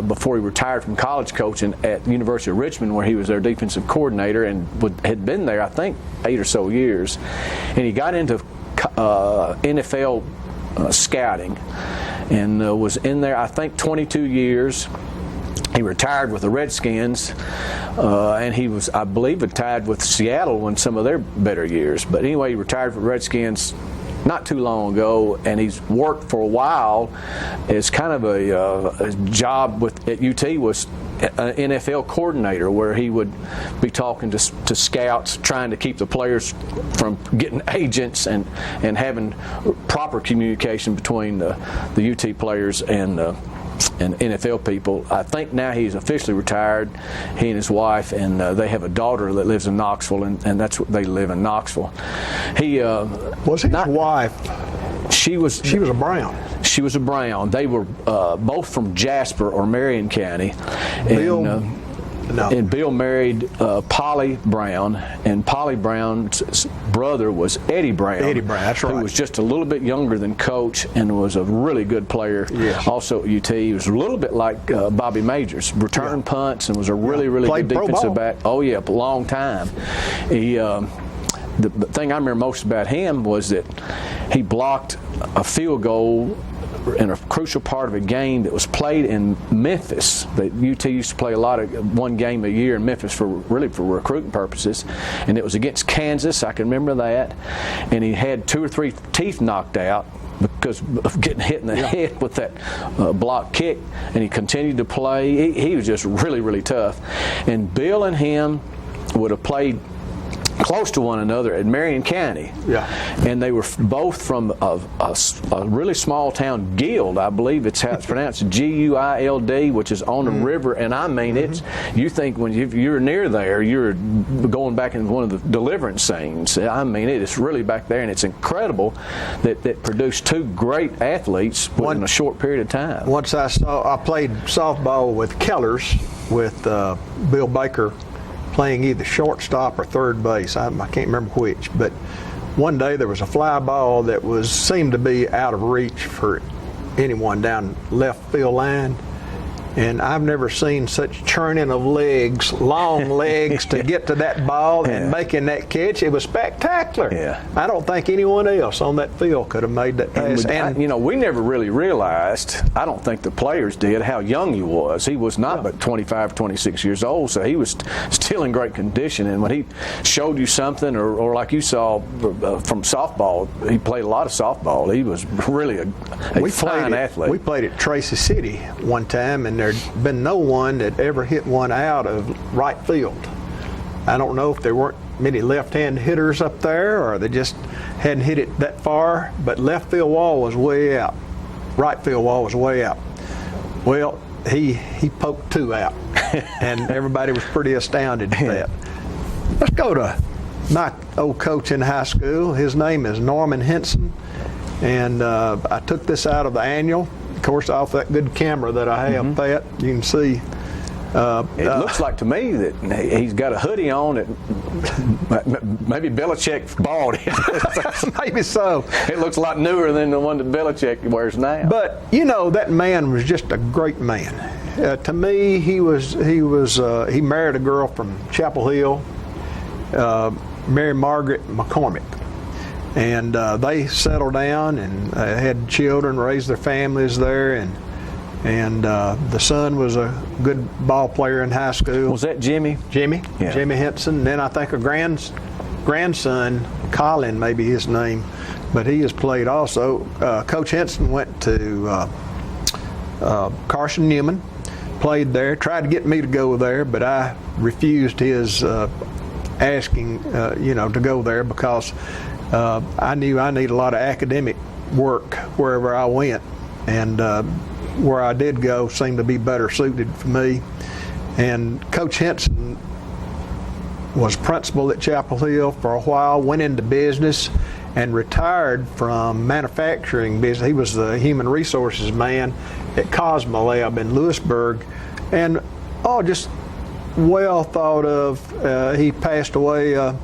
Speaker 12: before he retired from college coaching at the University of Richmond, where he was their defensive coordinator and had been there, I think, 8 or so years. And he got into NFL scouting and was in there, I think, 22 years. He retired with the Redskins, and he was, I believe, retired with Seattle in some of their better years. But anyway, he retired from the Redskins not too long ago, and he's worked for a while as kind of a job at UT was an NFL coordinator, where he would be talking to scouts, trying to keep the players from getting agents and having proper communication between the UT players and NFL people. I think now he's officially retired, he and his wife, and they have a daughter that lives in Knoxville, and that's what they live in Knoxville.
Speaker 13: Was his wife? She was a Brown.
Speaker 12: She was a Brown. They were both from Jasper or Marion County. And Bill married Polly Brown, and Polly Brown's brother was Eddie Brown.
Speaker 13: Eddie Brown, that's right.
Speaker 12: Who was just a little bit younger than Coach and was a really good player.
Speaker 13: Yes.
Speaker 12: Also at UT. He was a little bit like Bobby Majors, returned punts, and was a really good defensive back. Oh yeah, a long time. He the thing I remember most about him was that he blocked a field goal in a crucial part of a game that was played in Memphis. The UT used to play a lot of one game a year in Memphis for recruiting purposes, and it was against Kansas. I can remember that, and he had 2 or 3 teeth knocked out because of getting hit in the head with that block kick, and he continued to play. He was just really tough, and Bill and him would have played close to one another at Marion County.
Speaker 13: Yeah.
Speaker 12: And they were both from a really small town, Guild, I believe it's how it's pronounced, Guild, which is on the river. And I mean, it's, you think when you're near there, you're going back in one of the deliverance scenes. I mean, it is really back there, and it's incredible that produced two great athletes within a short period of time.
Speaker 13: Once I played softball with Kellers, with Bill Baker, playing either shortstop or third base. I can't remember which, but one day there was a fly ball that seemed to be out of reach for anyone down left field line. And I've never seen such churning of legs, long legs, to get to that ball and making that catch. It was spectacular.
Speaker 12: Yeah.
Speaker 13: I don't think anyone else on that field could have made that pass.
Speaker 12: And you know, we never really realized, I don't think the players did, how young he was. He was not but 25, 26 years old, so he was still in great condition. And when he showed you something, or like you saw from softball, he played a lot of softball. He was really a fine athlete.
Speaker 13: We played at Tracy City one time, and there'd been no one that ever hit one out of right field. I don't know if there weren't many left-hand hitters up there, or they just hadn't hit it that far, but left field wall was way out. Right field wall was way out. Well, he poked two out, and everybody was pretty astounded at that. Let's go to my old coach in high school. His name is Norman Henson, and I took this out of the annual. Of course, off that good camera that I have, Pat, you can see.
Speaker 12: It looks like to me that he's got a hoodie on that maybe Belichick bought it.
Speaker 13: Maybe so.
Speaker 12: It looks a lot newer than the one that Belichick wears now.
Speaker 13: But you know, that man was just a great man. To me, he married a girl from Chapel Hill, Mary Margaret McCormick. And they settled down and had children, raised their families there, and the son was a good ball player in high school.
Speaker 12: Was that Jimmy?
Speaker 13: Jimmy,
Speaker 12: yeah.
Speaker 13: Jimmy Henson. And then I think a grandson, Colin, maybe his name, but he has played also. Coach Henson went to Carson Newman, played there, tried to get me to go there, but I refused his asking, to go there because I knew I need a lot of academic work wherever I went, and where I did go seemed to be better suited for me. And Coach Henson was principal at Chapel Hill for a while, went into business, and retired from manufacturing business. He was the human resources man at Cosmolab in Lewisburg, and just well thought of. He passed away a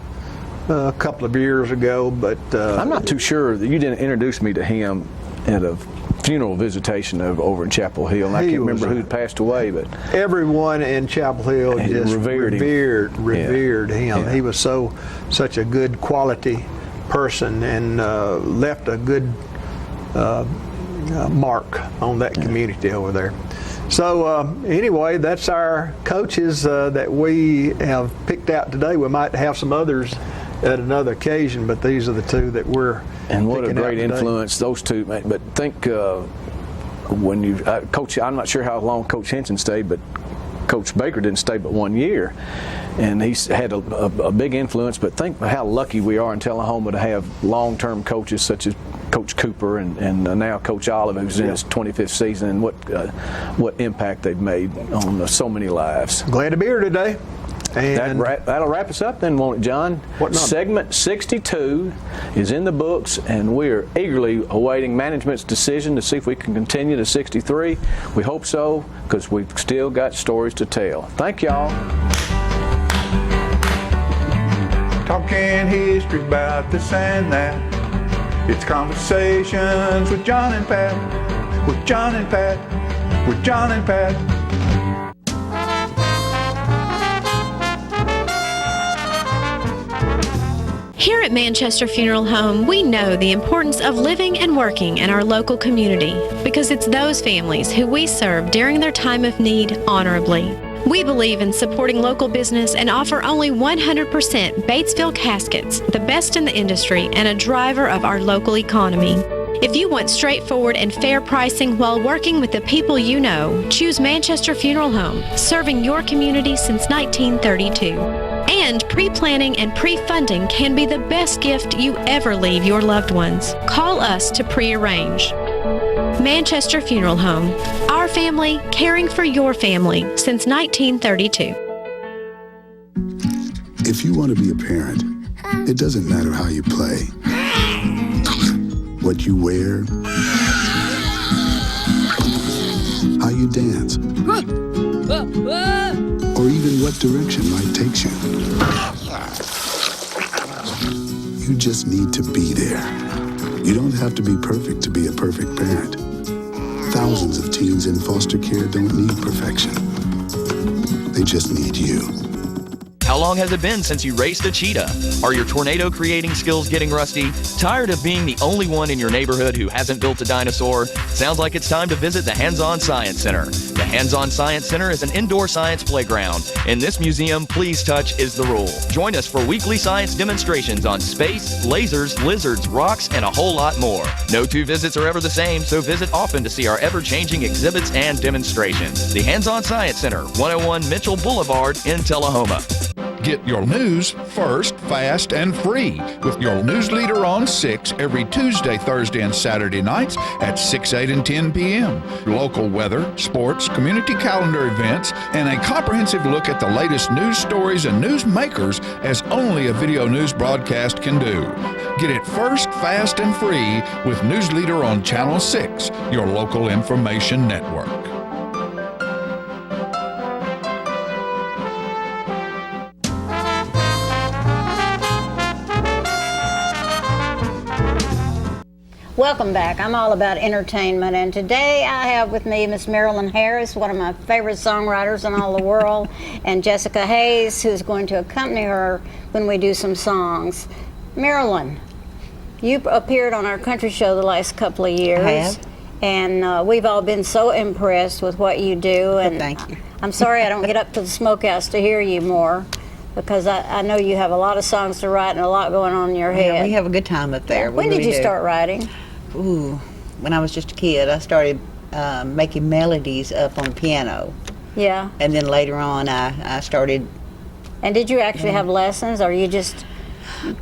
Speaker 13: couple of years ago, but
Speaker 12: I'm not too sure that you didn't introduce me to him at a funeral visitation over in Chapel Hill. And I can't remember who had passed away, but
Speaker 13: everyone in Chapel Hill just revered him.
Speaker 12: Yeah.
Speaker 13: He was such a good quality person, and left a good mark on that community over there. So anyway, that's our coaches that we have picked out today. We might have some others at another occasion, but these are the two that we're
Speaker 12: and what a
Speaker 13: picking out
Speaker 12: great
Speaker 13: today.
Speaker 12: influence those two made. But think when you Coach, I'm not sure how long Coach Henson stayed, but Coach Baker didn't stay but 1 year, and he's had a big influence. But think how lucky we are in Tullahoma to have long-term coaches such as Coach Cooper and now Coach Olive, who's in his 25th season, and what impact they've made on so many lives.
Speaker 13: Glad to be here today. And
Speaker 12: that'll wrap us up then, won't it, John?
Speaker 13: What number?
Speaker 12: Segment 62 is in the books, and we're eagerly awaiting management's decision to see if we can continue to 63. We hope so, because we've still got stories to tell. Thank y'all.
Speaker 1: Talking history about this and that. It's conversations with John and Pat. With John and Pat. With John and Pat.
Speaker 14: Here at Manchester Funeral Home, we know the importance of living and working in our local community because it's those families who we serve during their time of need honorably. We believe in supporting local business and offer only 100% Batesville caskets, the best in the industry and a driver of our local economy. If you want straightforward and fair pricing while working with the people you know, choose Manchester Funeral Home, serving your community since 1932. And pre-planning and pre-funding can be the best gift you ever leave your loved ones. Call us to pre-arrange. Manchester Funeral Home. Our family caring for your family since 1932.
Speaker 15: If you want to be a parent, it doesn't matter how you play, what you wear, how you dance, or even what direction life takes you. You just need to be there. You don't have to be perfect to be a perfect parent. Thousands of teens in foster care don't need perfection. They just need you.
Speaker 7: How long has it been since you raced a cheetah? Are your tornado creating skills getting rusty? Tired of being the only one in your neighborhood who hasn't built a dinosaur? Sounds like it's time to visit the Hands-On Science Center. The Hands-On Science Center is an indoor science playground. In this museum, please touch is the rule. Join us for weekly science demonstrations on space, lasers, lizards, rocks, and a whole lot more. No two visits are ever the same, so visit often to see our ever-changing exhibits and demonstrations. The Hands-On Science Center, 101 Mitchell Boulevard in Tullahoma.
Speaker 11: Get your news first, fast, and free with your news leader on 6 every Tuesday, Thursday, and Saturday nights at 6, 8, and 10 p.m. Local weather, sports, community calendar events, and a comprehensive look at the latest news stories and news makers as only a video news broadcast can do. Get it first, fast, and free with News Leader on Channel 6, your local information network.
Speaker 2: Welcome back. I'm all about entertainment, and today I have with me Miss Marilyn Harris, one of my favorite songwriters in all the world, and Jessica Hayes, who's going to accompany her when we do some songs. Marilyn, you appeared on our country show the last couple of years.
Speaker 16: I have.
Speaker 2: And we've all been so impressed with what you do. And
Speaker 16: thank you.
Speaker 2: I'm sorry I don't get up to the smokehouse to hear you more, because I know you have a lot of songs to write and a lot going on in your head.
Speaker 16: Yeah, we have a good time up there.
Speaker 2: When did you start writing?
Speaker 16: Ooh, when I was just a kid. I started making melodies up on the piano.
Speaker 2: Yeah.
Speaker 16: And then later on, I started.
Speaker 2: And did you actually have lessons, or you just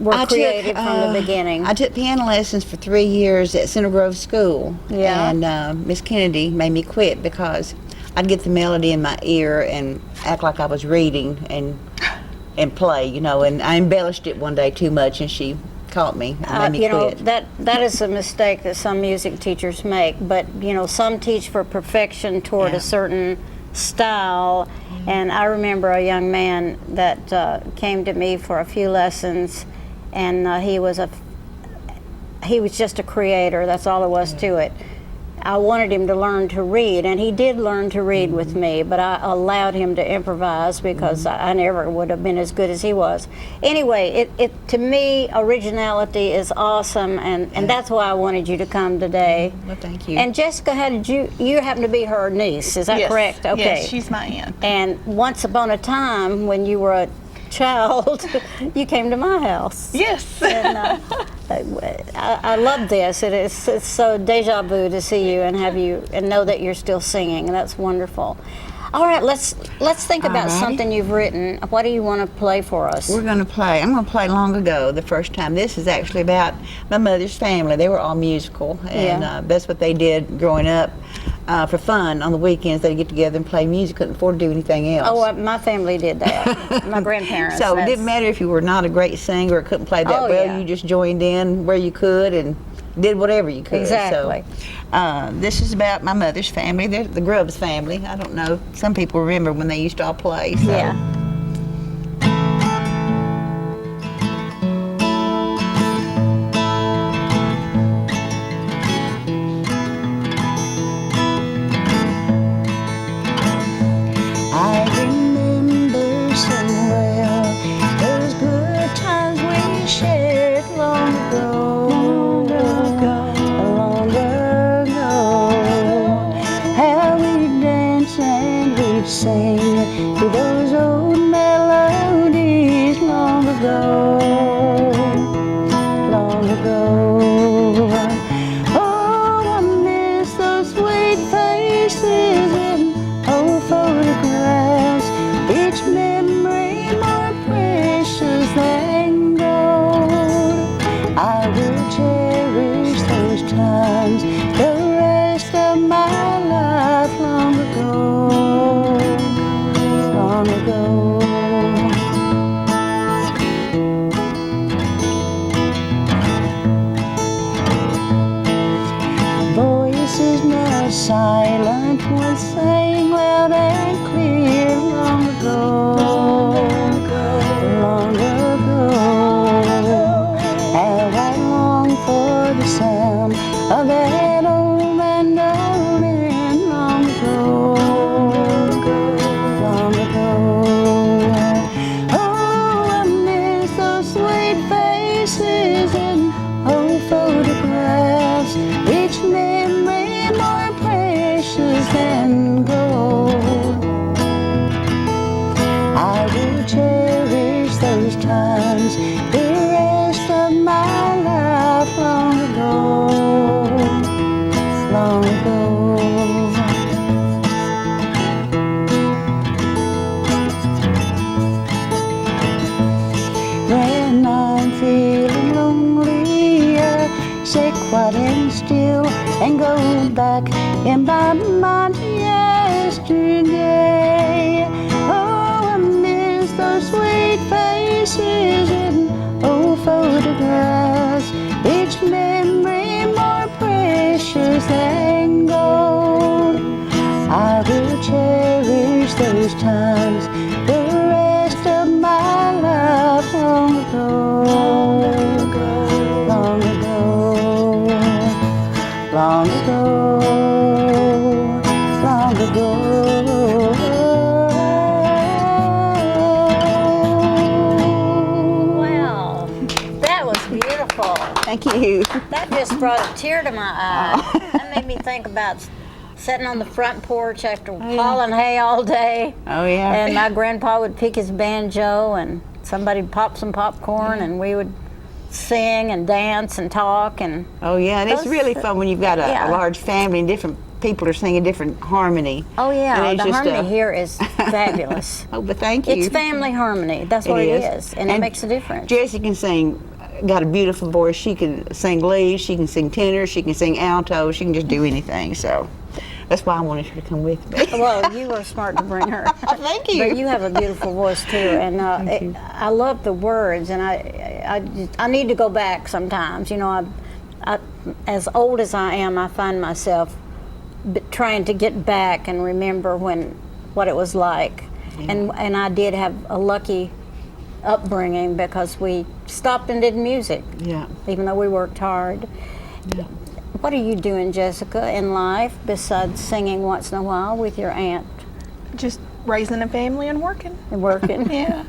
Speaker 2: were creative from the beginning?
Speaker 16: I took piano lessons for 3 years at Center Grove School.
Speaker 2: Yeah.
Speaker 16: And Miss Kennedy made me quit because I'd get the melody in my ear and act like I was reading and play, you know. And I embellished it one day too much, and she caught me and made me quit.
Speaker 2: That is a mistake that some music teachers make, but you know, some teach for perfection toward a certain style. And I remember a young man that came to me for a few lessons, and he was just a creator. That's all there was to it. I wanted him to learn to read, and he did learn to read with me, but I allowed him to improvise because I never would have been as good as he was. Anyway, it to me, originality is awesome, and that's why I wanted you to come today.
Speaker 16: Well, thank you.
Speaker 2: And Jessica, how did you happen to be her niece, is that
Speaker 17: Yes.
Speaker 2: correct? Okay.
Speaker 17: Yes, she's my aunt.
Speaker 2: And once upon a time, when you were a child, you came to my house.
Speaker 17: Yes.
Speaker 2: And, I love this. It's so deja vu to see you and have you and know that you're still singing, and that's wonderful. All right, let's think about something you've written. What do you want to play for us?
Speaker 16: I'm going to play Long Ago the first time. This is actually about my mother's family. They were all musical, and that's what they did growing up. For fun, on the weekends, they'd get together and play music. Couldn't afford to do anything else.
Speaker 2: Oh, my family did that. My grandparents.
Speaker 16: So it didn't matter if you were not a great singer or couldn't play that well.
Speaker 2: Yeah.
Speaker 16: You just joined in where you could and did whatever you could.
Speaker 2: Exactly.
Speaker 16: So, this is about my mother's family. They're the Grubbs family. I don't know. Some people remember when they used to all play. So.
Speaker 2: Yeah.
Speaker 10: I remember so well those good times we shared long ago, long ago. How we'd dance and we'd sing to those old
Speaker 17: music quiet and still, and go back in my mind yesterday. Oh, I miss those sweet faces and old photographs, each memory more precious than gold. I will cherish those times the rest of my life. Long ago, long ago, long ago, long ago.
Speaker 2: Wow, that was beautiful.
Speaker 16: Thank you.
Speaker 2: That just brought a tear to my eye. That made me think about sitting on the front porch after hauling hay all day.
Speaker 16: Oh, yeah.
Speaker 2: And my grandpa would pick his banjo and somebody'd pop some popcorn and we would sing and dance and talk. And
Speaker 16: oh, yeah, and it's really fun when you've got
Speaker 2: Yeah.
Speaker 16: a large family and different people are singing different harmony.
Speaker 2: Oh, yeah,
Speaker 16: And it's
Speaker 2: the
Speaker 16: just,
Speaker 2: harmony here is fabulous.
Speaker 16: Oh, but thank you.
Speaker 2: It's family harmony. That's what it is. And it makes a difference.
Speaker 16: Jessie can sing, got a beautiful voice. She can sing lead, she can sing tenor, she can sing alto, she can just do anything. So that's why I wanted her to come with me.
Speaker 2: Well, you were smart to bring her.
Speaker 16: Thank you.
Speaker 2: But you have a beautiful voice too, and I love the words. And I need to go back sometimes. You know, I as old as I am, I find myself trying to get back and remember what it was like. Yeah. And I did have a lucky upbringing because we stopped and did music.
Speaker 16: Yeah.
Speaker 2: Even though we worked hard.
Speaker 16: Yeah.
Speaker 2: What are you doing, Jessica, in life besides singing once in a while with your aunt?
Speaker 18: Just raising a family and working.
Speaker 2: And working?
Speaker 18: Yeah.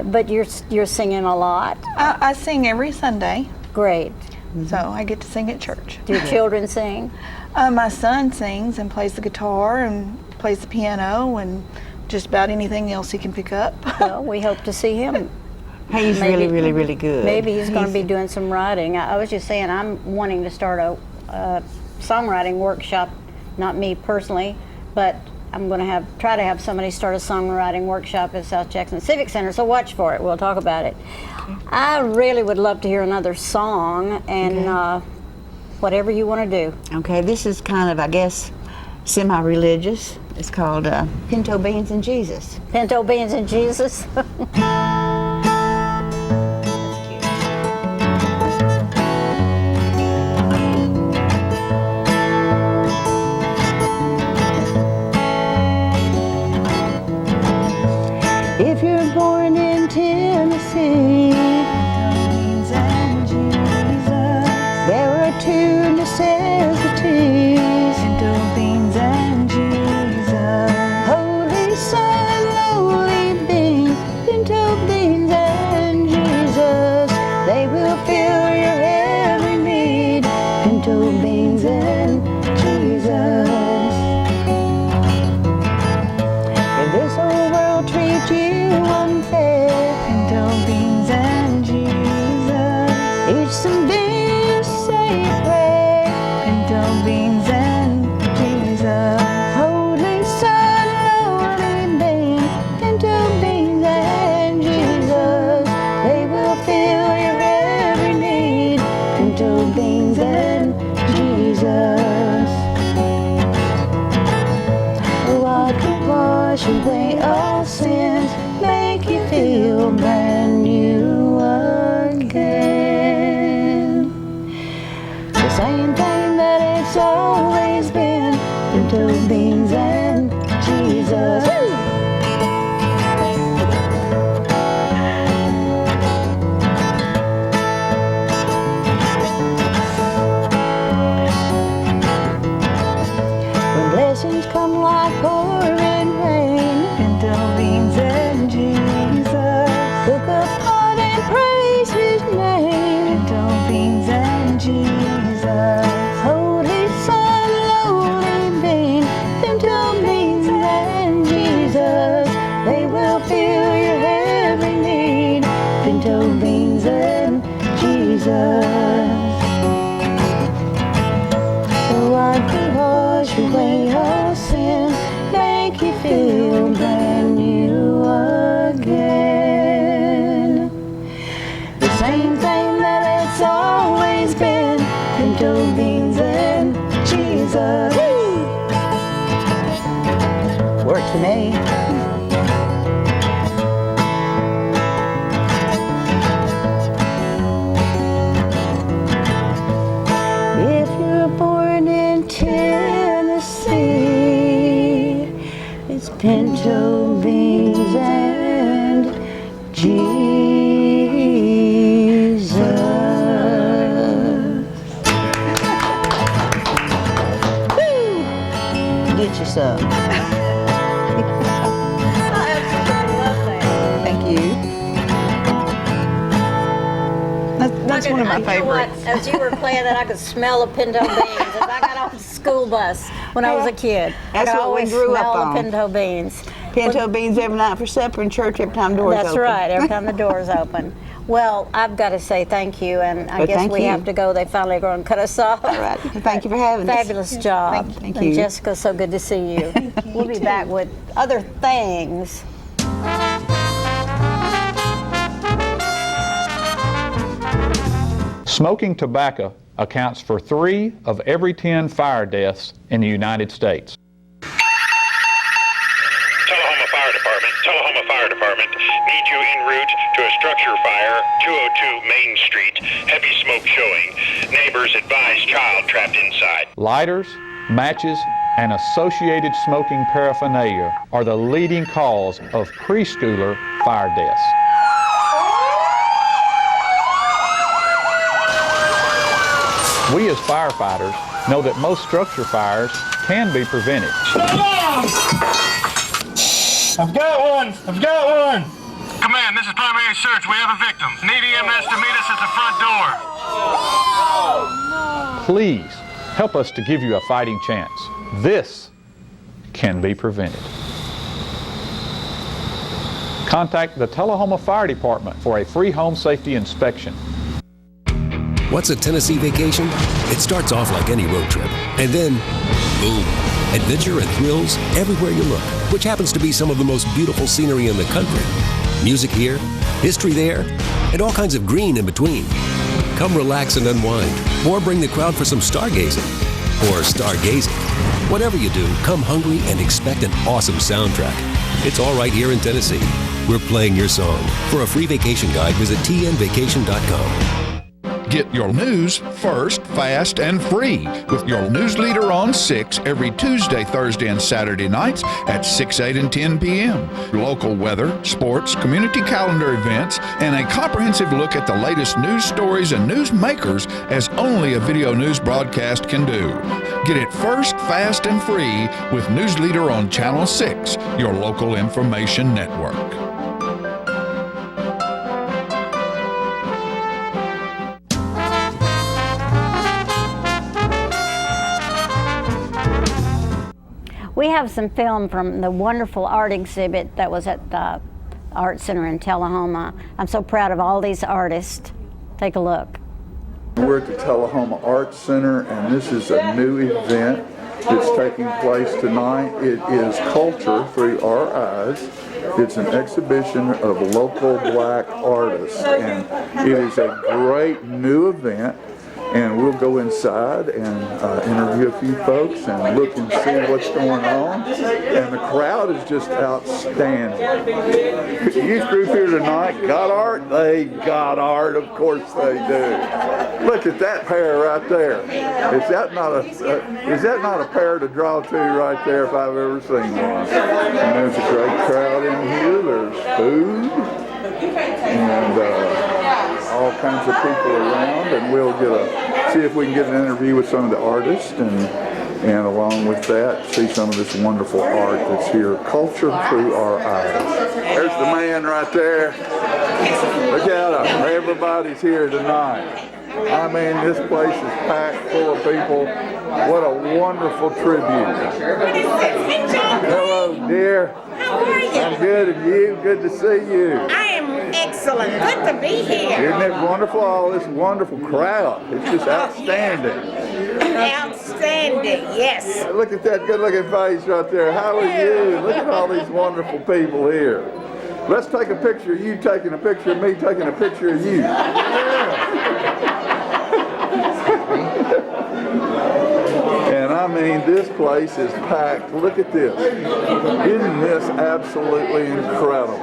Speaker 2: But you're singing a lot?
Speaker 18: I sing every Sunday.
Speaker 2: Great.
Speaker 18: So I get to sing at church.
Speaker 2: Do your children sing?
Speaker 18: My son sings and plays the guitar and plays the piano and just about anything else he can pick up.
Speaker 2: Well, we hope to see him.
Speaker 16: He's really, really, really good.
Speaker 2: Maybe he's going to be doing some writing. I was just saying, I'm wanting to start a songwriting workshop, not me personally, but I'm going to try to have somebody start a songwriting workshop at South Jackson Civic Center, so watch for it. We'll talk about it. I really would love to hear another song, and whatever you want to do.
Speaker 16: Okay, this is kind of, I guess, semi-religious. It's called Pinto Beans and Jesus.
Speaker 2: Pinto Beans and Jesus?
Speaker 17: If you're born in Tennessee, beans and Jesus, there are two necessities. Pinto beans and Jesus, Holy Son, lowly bean. Pinto beans and Jesus, they will fill your every need. Pinto beans and Jesus. If this whole world treats you unfair, pinto beans and Jesus, eat some beans, say a prayer. Pinto beans and Jesus, Holy Son, lowly bean. Pinto beans and Jesus, they will fill your every need. Pinto beans and Jesus. What could wash away all sins, make you feel brand new again? The same thing that it's always been. Pinto beans and Jesus. When blessings come like pouring rain, pinto beans and Jesus, cook a pot and praise His name. Pinto beans and Jesus, Holy Son, lowly bean. Pinto beans and Jesus, they will fill your every need. Pinto beans and Jesus. What could wash away all sin, make you feel brand new again? The same thing that it's always been. pinto beans and Jesus.
Speaker 16: Get you some. Thank you. That's one of my favorites.
Speaker 2: As you were playing that, I could smell the pinto beans. As I got off the school bus when I was a kid,
Speaker 16: That's
Speaker 2: I could
Speaker 16: what we
Speaker 2: always
Speaker 16: grew up
Speaker 2: smell
Speaker 16: on.
Speaker 2: the pinto beans.
Speaker 16: Pinto beans every night for supper in church every time doors
Speaker 2: That's
Speaker 16: open.
Speaker 2: right, every time the door's open. Well, I've got to say thank you, and I
Speaker 16: Well,
Speaker 2: guess
Speaker 16: thank
Speaker 2: we
Speaker 16: you.
Speaker 2: have to go. They finally going to cut us off.
Speaker 16: All right. Thank you for having us.
Speaker 2: Fabulous job.
Speaker 16: Thank
Speaker 2: And
Speaker 16: you.
Speaker 2: Jessica, so good to see you. We'll be back with other things.
Speaker 19: Smoking tobacco accounts for 3 of every 10 fire deaths in the United States.
Speaker 20: Tullahoma Fire Department. Need you en route to a structure fire, 202 Main Street. Heavy smoke showing. Neighbors advise child trapped inside.
Speaker 19: Lighters, matches, and associated smoking paraphernalia are the leading cause of preschooler fire deaths. We as firefighters know that most structure fires can be prevented.
Speaker 20: I've got one! Command, this is primary search. We have a victim. Need EMS to meet us at the front door.
Speaker 19: Please help us to give you a fighting chance. This can be prevented. Contact the Tullahoma Fire Department for a free home safety inspection.
Speaker 21: What's a Tennessee vacation? It starts off like any road trip, and then, boom, adventure and thrills everywhere you look, which happens to be some of the most beautiful scenery in the country. Music here, history there, and all kinds of green in between. Come relax and unwind, or bring the crowd for some stargazing, or stargazing. Whatever you do, come hungry and expect an awesome soundtrack. It's all right here in Tennessee. We're playing your song. For a free vacation guide, visit tnvacation.com.
Speaker 11: Get your news first, fast, and free with your news leader on 6 every Tuesday, Thursday, and Saturday nights at 6, 8, and 10 p.m. Local weather, sports, community calendar events, and a comprehensive look at the latest news stories and news makers as only a video news broadcast can do. Get it first, fast, and free with News Leader on Channel 6, your local information network.
Speaker 2: We have some film from the wonderful art exhibit that was at the Art Center in Tullahoma. I'm so proud of all these artists. Take a look.
Speaker 1: We're at the Tullahoma Arts Center, and this is a new event that's taking place tonight. It is Culture Through Our Eyes. It's an exhibition of local black artists, and it is a great new event. And we'll go inside and interview a few folks and look and see what's going on. And the crowd is just outstanding. The youth group here tonight got art? They got art, of course they do. Look at that pair right there. Is that not a pair to draw to right there if I've ever seen one? And there's a great crowd in here. There's food and all kinds of people around, and we'll see if we can get an interview with some of the artists, and along with that, see some of this wonderful art that's here. Culture Through Our Eyes. There's the man right there. Look at him. Everybody's here tonight. I mean, this place is packed full of people. What a wonderful tribute. Hello, dear.
Speaker 22: How are you?
Speaker 1: I'm good, and you? Good to see you.
Speaker 22: I am excellent. Good to be here.
Speaker 1: Isn't it wonderful? All this wonderful crowd. It's just outstanding.
Speaker 22: Outstanding, yes.
Speaker 1: Look at that good-looking face right there. How are you? Look at all these wonderful people here. Let's take a picture of you taking a picture of me taking a picture of you. And I mean, this place is packed. Look at this. Isn't this absolutely incredible?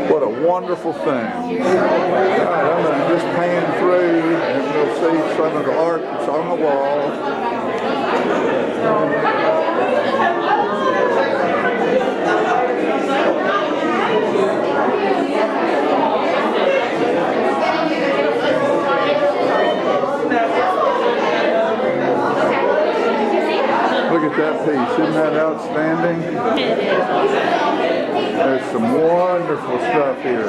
Speaker 1: What a wonderful thing. All right, I'm going to just pan through and we'll see some of the art that's on the wall. Look at that piece. Isn't that outstanding? There's some wonderful stuff here.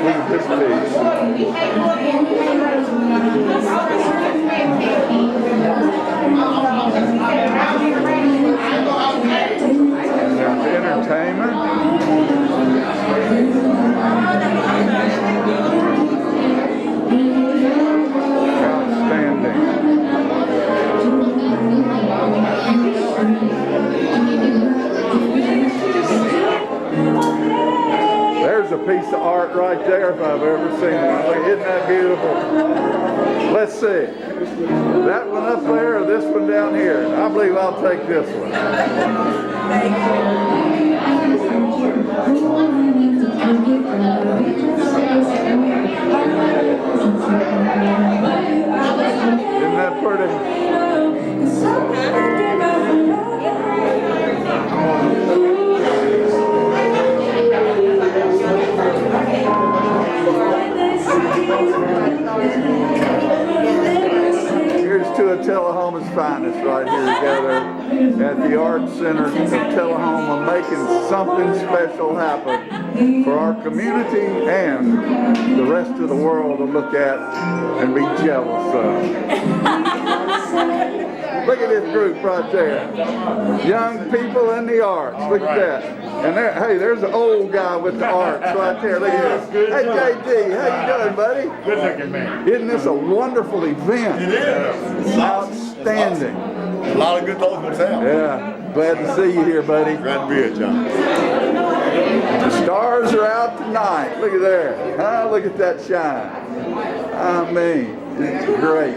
Speaker 1: Look at this piece. There's entertainment. There's a piece of art right there if I've ever seen one. Isn't that beautiful? Let's see. That one up there or this one down here? I believe I'll take this one. Isn't that pretty? Here's two of Tullahoma's finest right here together at the Art Center of Tullahoma, making something special happen for our community and the rest of the world to look at and be jealous of. Look at this group right there. Young people in the arts. Look at that. And there, hey, there's an old guy with the arts right there. Look at this. Hey, JD, how you doing, buddy?
Speaker 4: Good looking, man.
Speaker 1: Isn't this a wonderful event?
Speaker 4: It is.
Speaker 1: Outstanding.
Speaker 4: A lot of good local sound.
Speaker 1: Yeah. Glad to see you here, buddy.
Speaker 4: Glad to be here, John.
Speaker 1: The stars are out tonight. Look at there. Huh? Look at that shine. I mean, it's great.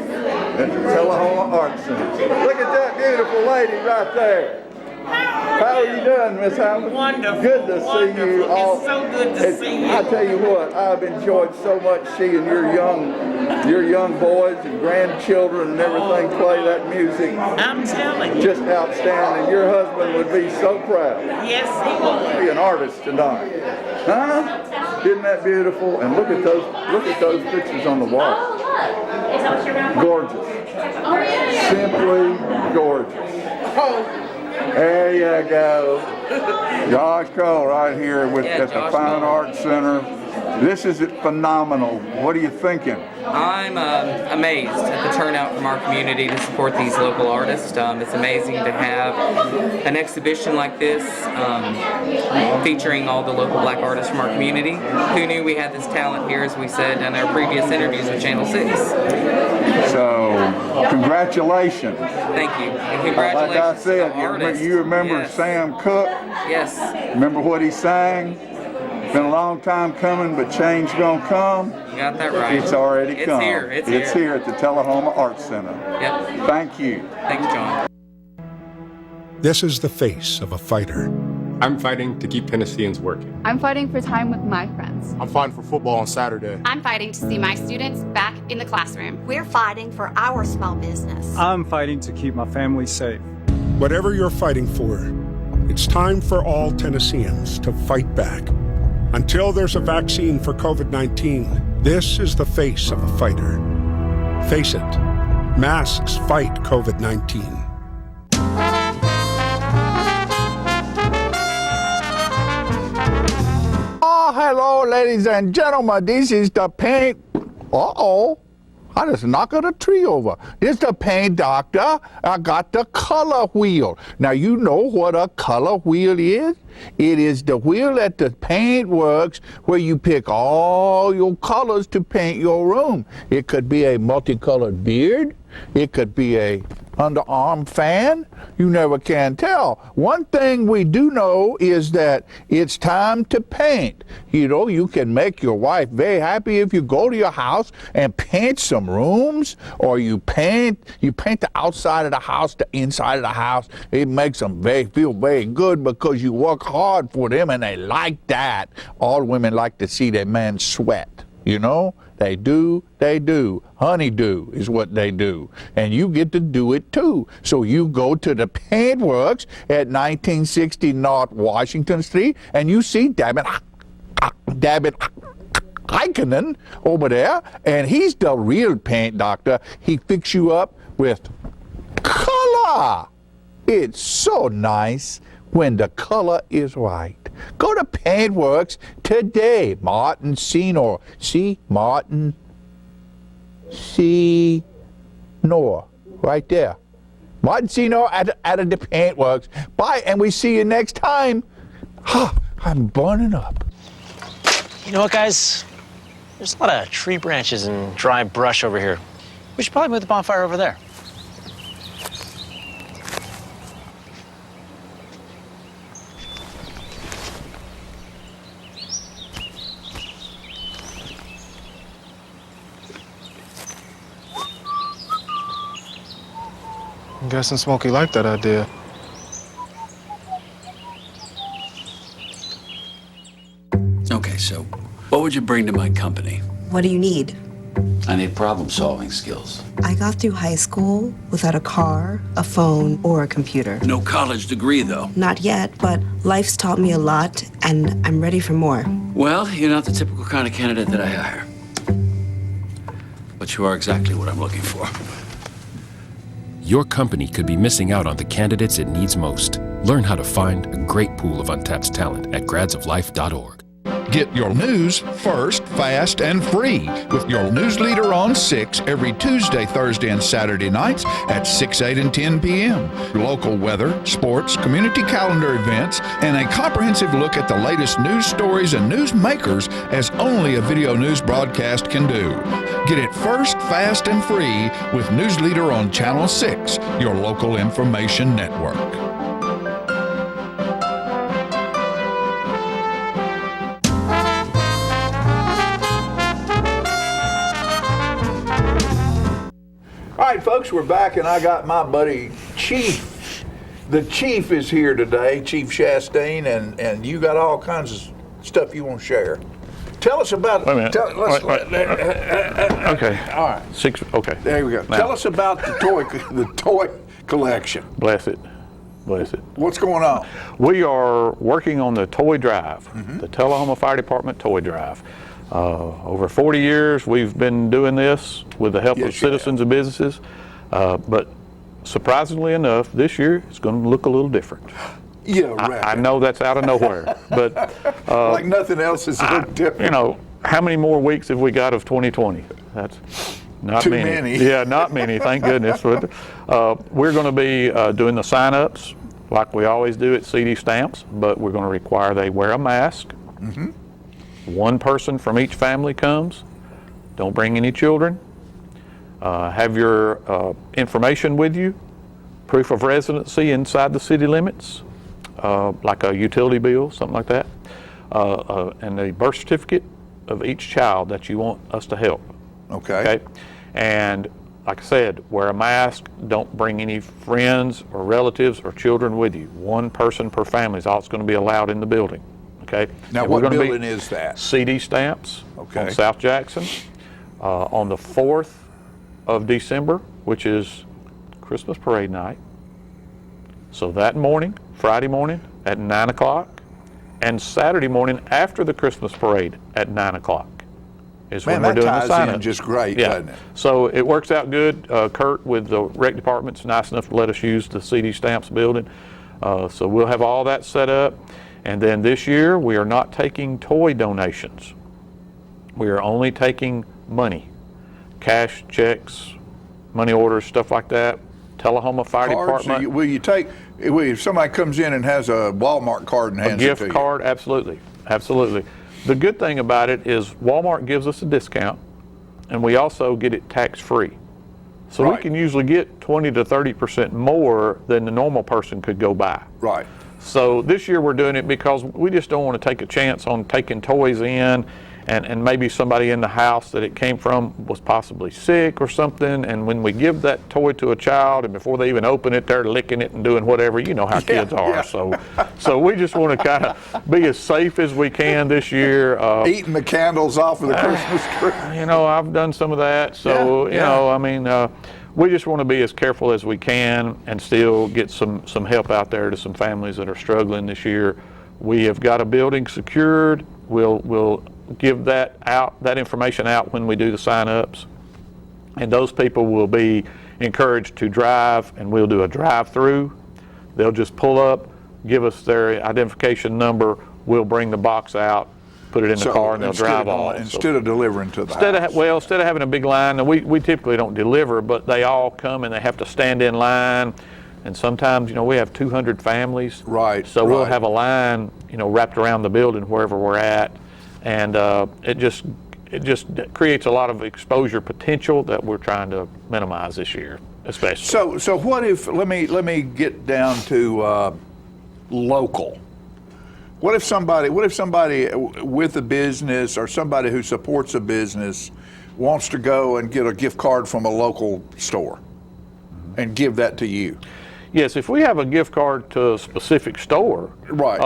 Speaker 1: At the Tullahoma Art Center. Look at that beautiful lady right there. How are you doing, Miss Hamilton?
Speaker 22: Wonderful.
Speaker 1: Good to see you all.
Speaker 22: It's so good to see you.
Speaker 1: I tell you what, I've enjoyed so much seeing your young boys and grandchildren and everything play that music.
Speaker 22: I'm telling you.
Speaker 1: Just outstanding. Your husband would be so proud.
Speaker 22: Yes, he would.
Speaker 1: Be an artist tonight. Huh? Isn't that beautiful? And look at those pictures on the wall. Gorgeous. Simply gorgeous. There you go. Josh Cole right here at the Fine Arts Center. This is phenomenal. What are you thinking?
Speaker 5: I'm amazed at the turnout from our community to support these local artists. It's amazing to have an exhibition like this featuring all the local black artists from our community. Who knew we had this talent here, as we said in our previous interviews with Channel 6.
Speaker 1: So, congratulations.
Speaker 5: Thank you. And congratulations
Speaker 1: like I said,
Speaker 5: to the artists.
Speaker 1: you remember
Speaker 5: Yes.
Speaker 1: Sam Cooke?
Speaker 5: Yes.
Speaker 1: Remember what he sang? Been a long time coming, but change gonna come.
Speaker 5: You got that right.
Speaker 1: It's already come.
Speaker 5: It's
Speaker 1: It's
Speaker 5: here.
Speaker 1: here at the Tullahoma Arts Center.
Speaker 5: Yep.
Speaker 1: Thank you.
Speaker 5: Thanks, John.
Speaker 23: This is the face of a fighter.
Speaker 24: I'm fighting to keep Tennesseans working.
Speaker 25: I'm fighting for time with my friends.
Speaker 24: I'm fighting for football on Saturday.
Speaker 26: I'm fighting to see my students back in the classroom.
Speaker 27: We're fighting for our small business.
Speaker 28: I'm fighting to keep my family safe.
Speaker 6: Whatever you're fighting for, it's time for all Tennesseans to fight back. Until there's a vaccine for COVID-19, this is the face of a fighter. Face it, masks fight COVID-19.
Speaker 1: Oh, hello, ladies and gentlemen. This is the paint. Uh-oh. I just knocked a tree over. This is the paint doctor. I got the color wheel. Now, you know what a color wheel is? It is the wheel at the paint works where you pick all your colors to paint your room. It could be a multicolored beard.
Speaker 11: It could be a underarm fan. You never can tell. One thing we do know is that it's time to paint. You know, you can make your wife very happy if you go to your house and paint some rooms, or you paint the outside of the house, the inside of the house. It makes them feel very good because you work hard for them and they like that. All women like to see their man sweat, you know? They do. Honeydew is what they do. And you get to do it too. So you go to the paint works at 1960 North Washington Street and you see David Heikkinen over there, and he's the real paint doctor. He fix you up with color. It's so nice when the color is right. Go to Paintworks today. Martin Senor. See? Martin Senor. Right there. Martin Senor at the Paintworks. Bye, and we see you next time. I'm burning up.
Speaker 3: You know what, guys? There's a lot of tree branches and dry brush over here. We should probably move the bonfire over there.
Speaker 24: I'm guessing Smokey liked that idea.
Speaker 7: Okay, so what would you bring to my company?
Speaker 8: What do you need?
Speaker 7: I need problem-solving skills.
Speaker 8: I got through high school without a car, a phone, or a computer.
Speaker 7: No college degree, though.
Speaker 8: Not yet, but life's taught me a lot, and I'm ready for more.
Speaker 7: Well, you're not the typical kind of candidate that I hire. But you are exactly what I'm looking for.
Speaker 9: Your company could be missing out on the candidates it needs most. Learn how to find a great pool of untapped talent at gradsoflife.org.
Speaker 11: Get your news first, fast, and free with your news leader on 6 every Tuesday, Thursday, and Saturday nights at 6, 8, and 10 p.m. Local weather, sports, community calendar events, and a comprehensive look at the latest news stories and news makers as only a video news broadcast can do. Get it first, fast, and free with News Leader on Channel 6, your local information network. All right, folks, we're back, and I got my buddy Chief. The Chief is here today, Chief Chastain, and you got all kinds of stuff you want to share. Tell us about.
Speaker 19: Wait a minute. Okay.
Speaker 11: All right.
Speaker 19: 6. Okay.
Speaker 11: There we go.
Speaker 19: Now,
Speaker 11: Tell us about the toy collection.
Speaker 19: Bless it. Bless it.
Speaker 11: What's going on?
Speaker 19: We are working on the toy drive,
Speaker 11: Mm-hmm.
Speaker 19: the Tullahoma Fire Department toy drive. Over 40 years, we've been doing this with the help of citizens and businesses. But surprisingly enough, this year it's going to look a little different.
Speaker 11: Yeah, right.
Speaker 19: I know that's out of nowhere, but
Speaker 11: like nothing else is a little different.
Speaker 19: You know, how many more weeks have we got of 2020? That's not
Speaker 11: Too
Speaker 19: many.
Speaker 11: many.
Speaker 19: Yeah, not many. Thank goodness. But, we're going to be doing the sign-ups like we always do at CD Stamps, but we're going to require they wear a mask.
Speaker 11: Mm-hmm.
Speaker 19: One person from each family comes. Don't bring any children. Have your information with you, proof of residency inside the city limits, like a utility bill, something like that, and a birth certificate of each child that you want us to help.
Speaker 11: Okay.
Speaker 19: And like I said, wear a mask. Don't bring any friends or relatives or children with you. One person per family is all that's going to be allowed in the building. Okay.
Speaker 11: Now,
Speaker 19: And
Speaker 11: what
Speaker 19: we're gonna
Speaker 11: building is that?
Speaker 19: CD Stamps
Speaker 11: Okay.
Speaker 19: on South Jackson on the 4th of December, which is Christmas parade night. So that morning, Friday morning at 9 o'clock, and Saturday morning after the Christmas parade at 9 o'clock is
Speaker 11: Man,
Speaker 19: when we're
Speaker 11: that
Speaker 19: doing the
Speaker 11: ties
Speaker 19: sign-up.
Speaker 11: in just great,
Speaker 19: Yeah.
Speaker 11: doesn't it?
Speaker 19: So it works out good. Kurt with the rec department's nice enough to let us use the CD Stamps building. So we'll have all that set up. And then this year, we are not taking toy donations. We are only taking money, cash, checks, money orders, stuff like that. Tullahoma Fire
Speaker 11: Cards,
Speaker 19: Department.
Speaker 11: will you take, if somebody comes in and has a Walmart card and
Speaker 19: A
Speaker 11: hands it to
Speaker 19: gift
Speaker 11: you?
Speaker 19: card, absolutely, absolutely. The good thing about it is Walmart gives us a discount, and we also get it tax-free. So we can usually get 20 to 30% more than the normal person could go buy.
Speaker 1: Right.
Speaker 19: So this year we're doing it because we just don't want to take a chance on taking toys in and maybe somebody in the house that it came from was possibly sick or something, and when we give that toy to a child and before they even open it, they're licking it and doing whatever, you know how kids are. Yeah. So we just want to kind of be as safe as we can this year.
Speaker 1: Eating the candles off of the Christmas tree.
Speaker 19: You know, I've done some of that, so you know, I mean, we just want to be as careful as we can and still get some help out there to some families that are struggling this year. We have got a building secured. We'll give that information out when we do the sign-ups, and those people will be encouraged to drive, and we'll do a drive-through. They'll just pull up, give us their identification number. We'll bring the box out, put it in the car, and they'll drive off.
Speaker 1: Instead of delivering to the house.
Speaker 19: Instead of having a big line, and we typically don't deliver, but they all come and they have to stand in line. And sometimes, you know, we have 200 families.
Speaker 1: Right.
Speaker 19: So we'll have a line, you know, wrapped around the building wherever we're at. And it just creates a lot of exposure potential that we're trying to minimize this year, especially.
Speaker 1: So what if, let me get down to local. What if somebody with a business or somebody who supports a business wants to go and get a gift card from a local store and give that to you?
Speaker 19: Yes, if we have a gift card to a specific store,
Speaker 1: right?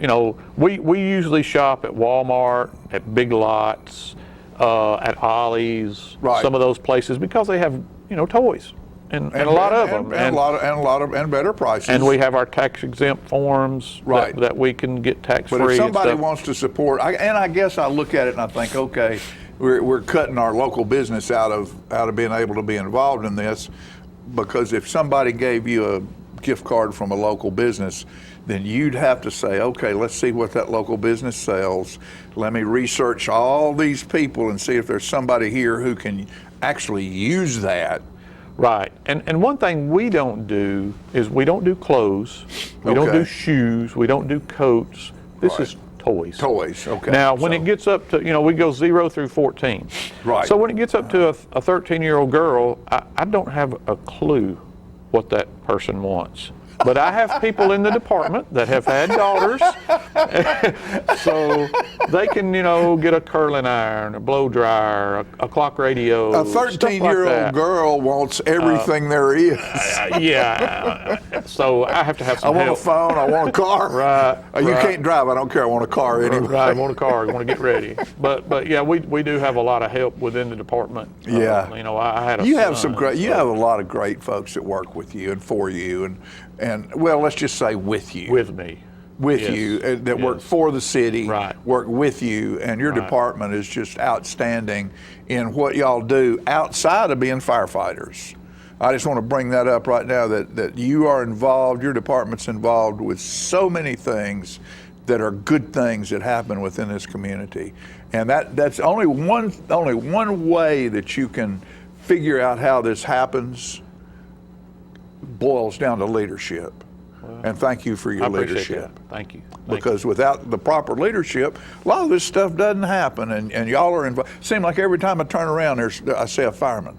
Speaker 19: You know, we usually shop at Walmart, at Big Lots, at Ollie's,
Speaker 1: right.
Speaker 19: Some of those places because they have, you know, toys and a lot of them
Speaker 1: and better prices.
Speaker 19: And we have our tax exempt forms that we can get tax free.
Speaker 1: But if somebody wants to support, I guess I look at it and I think, okay, we're cutting our local business out of being able to be involved in this. Because if somebody gave you a gift card from a local business, then you'd have to say, okay, let's see what that local business sells. Let me research all these people and see if there's somebody here who can actually use that.
Speaker 19: Right. And one thing we don't do is we don't do clothes. We don't do shoes. We don't do coats. This is toys.
Speaker 1: Toys, okay.
Speaker 19: Now, when it gets up to, you know, we go 0 through 14.
Speaker 1: Right.
Speaker 19: So when it gets up to a 13-year-old girl, I don't have a clue what that person wants. But I have people in the department that have had daughters, so they can, you know, get a curling iron, a blow dryer, a clock radio.
Speaker 1: A 13-year-old girl wants everything there is.
Speaker 19: Yeah. So I have to have some
Speaker 1: help.
Speaker 19: I want
Speaker 1: a phone. I want a car.
Speaker 19: Right.
Speaker 1: You can't drive. I don't care. I want a car anyway.
Speaker 19: Right. I want a car. I want to get ready. But yeah, we do have a lot of help within the department.
Speaker 1: Yeah.
Speaker 19: You know, I had a
Speaker 1: You
Speaker 19: son,
Speaker 1: have some great. You have a lot of great folks that work with you and for you and well, let's just say with you.
Speaker 19: With me.
Speaker 1: With
Speaker 19: Yes.
Speaker 1: you, that work for the city,
Speaker 19: Right.
Speaker 1: work with you, and your department is just outstanding in what y'all do outside of being firefighters. I just want to bring that up right now, that you are involved, your department's involved with so many things that are good things that happen within this community. And that's only one way that you can figure out how this happens boils down to leadership. And thank you for your leadership.
Speaker 19: That. Thank you.
Speaker 1: Because without the proper leadership, a lot of this stuff doesn't happen, and y'all are involved. Seems like every time I turn around, I see a fireman.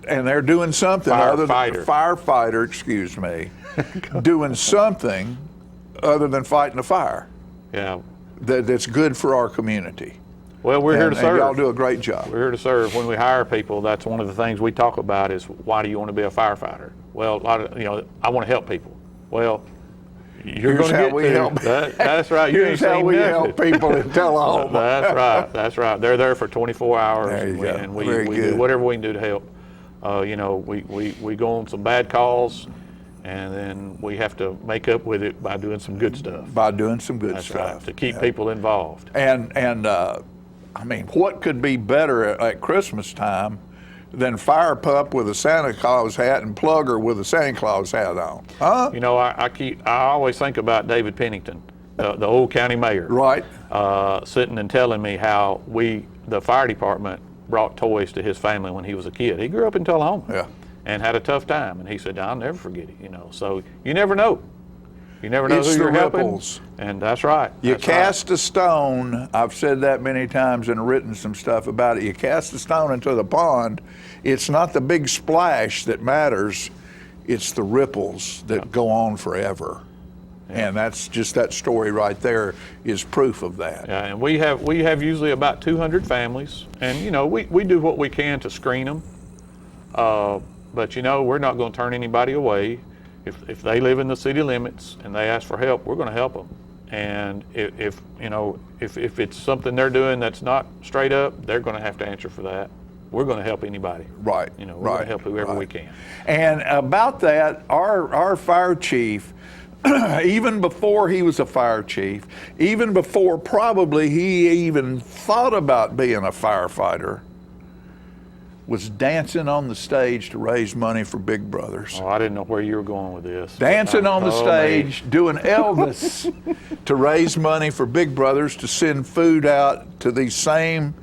Speaker 1: And they're doing something other than firefighter, excuse me, doing something other than fighting a fire.
Speaker 19: Yeah.
Speaker 1: That's good for our community.
Speaker 19: Well, we're here to serve.
Speaker 1: And y'all do a great job.
Speaker 19: We're here to serve. When we hire people, that's one of the things we talk about is, why do you want to be a firefighter? Well, I want to help people. Well, you're going to get to
Speaker 1: help.
Speaker 19: That's right. You
Speaker 1: Here's how we help people in Tullahoma.
Speaker 19: That's right. That's right. They're there for 24 hours,
Speaker 1: there you go.
Speaker 19: And we
Speaker 1: Very
Speaker 19: do
Speaker 1: good.
Speaker 19: whatever we can do to help. We go on some bad calls, and then we have to make up with it by doing some good stuff.
Speaker 1: By doing some good
Speaker 19: That's
Speaker 1: stuff.
Speaker 19: right, to keep people involved.
Speaker 1: And I mean, what could be better at Christmas time than Fire Pup with a Santa Claus hat and Plugger with a Santa Claus hat on? Huh?
Speaker 19: You know, I always think about David Pennington, the old county mayor.
Speaker 1: Right.
Speaker 19: Sitting and telling me how the fire department brought toys to his family when he was a kid. He grew up in Tullahoma.
Speaker 1: Yeah.
Speaker 19: And had a tough time. And he said, I'll never forget it, you know. So you never know. You never know
Speaker 1: It's
Speaker 19: who
Speaker 1: the
Speaker 19: you're helping.
Speaker 1: ripples.
Speaker 19: And that's right.
Speaker 1: You
Speaker 19: That's
Speaker 1: cast a stone, I've said that many times and written some stuff about it. You cast a stone into the pond, it's not the big splash that matters, it's the ripples that go on forever. And that's just that story right there is proof of that.
Speaker 19: Yeah, and we have usually about 200 families, and you know we do what we can to screen them. But you know we're not going to turn anybody away. If they live in the city limits and they ask for help, we're going to help them. And if it's something they're doing that's not straight up, they're going to have to answer for that. We're going to help anybody.
Speaker 1: Right.
Speaker 19: You know, we're going to help whoever we can.
Speaker 1: And about that, our fire chief, even before he was a fire chief, even before probably he even thought about being a firefighter, was dancing on the stage to raise money for Big Brothers.
Speaker 19: Oh, I didn't know where you were going with this.
Speaker 1: Dancing on the stage, doing Elvis to raise money for Big Brothers to send food out to the same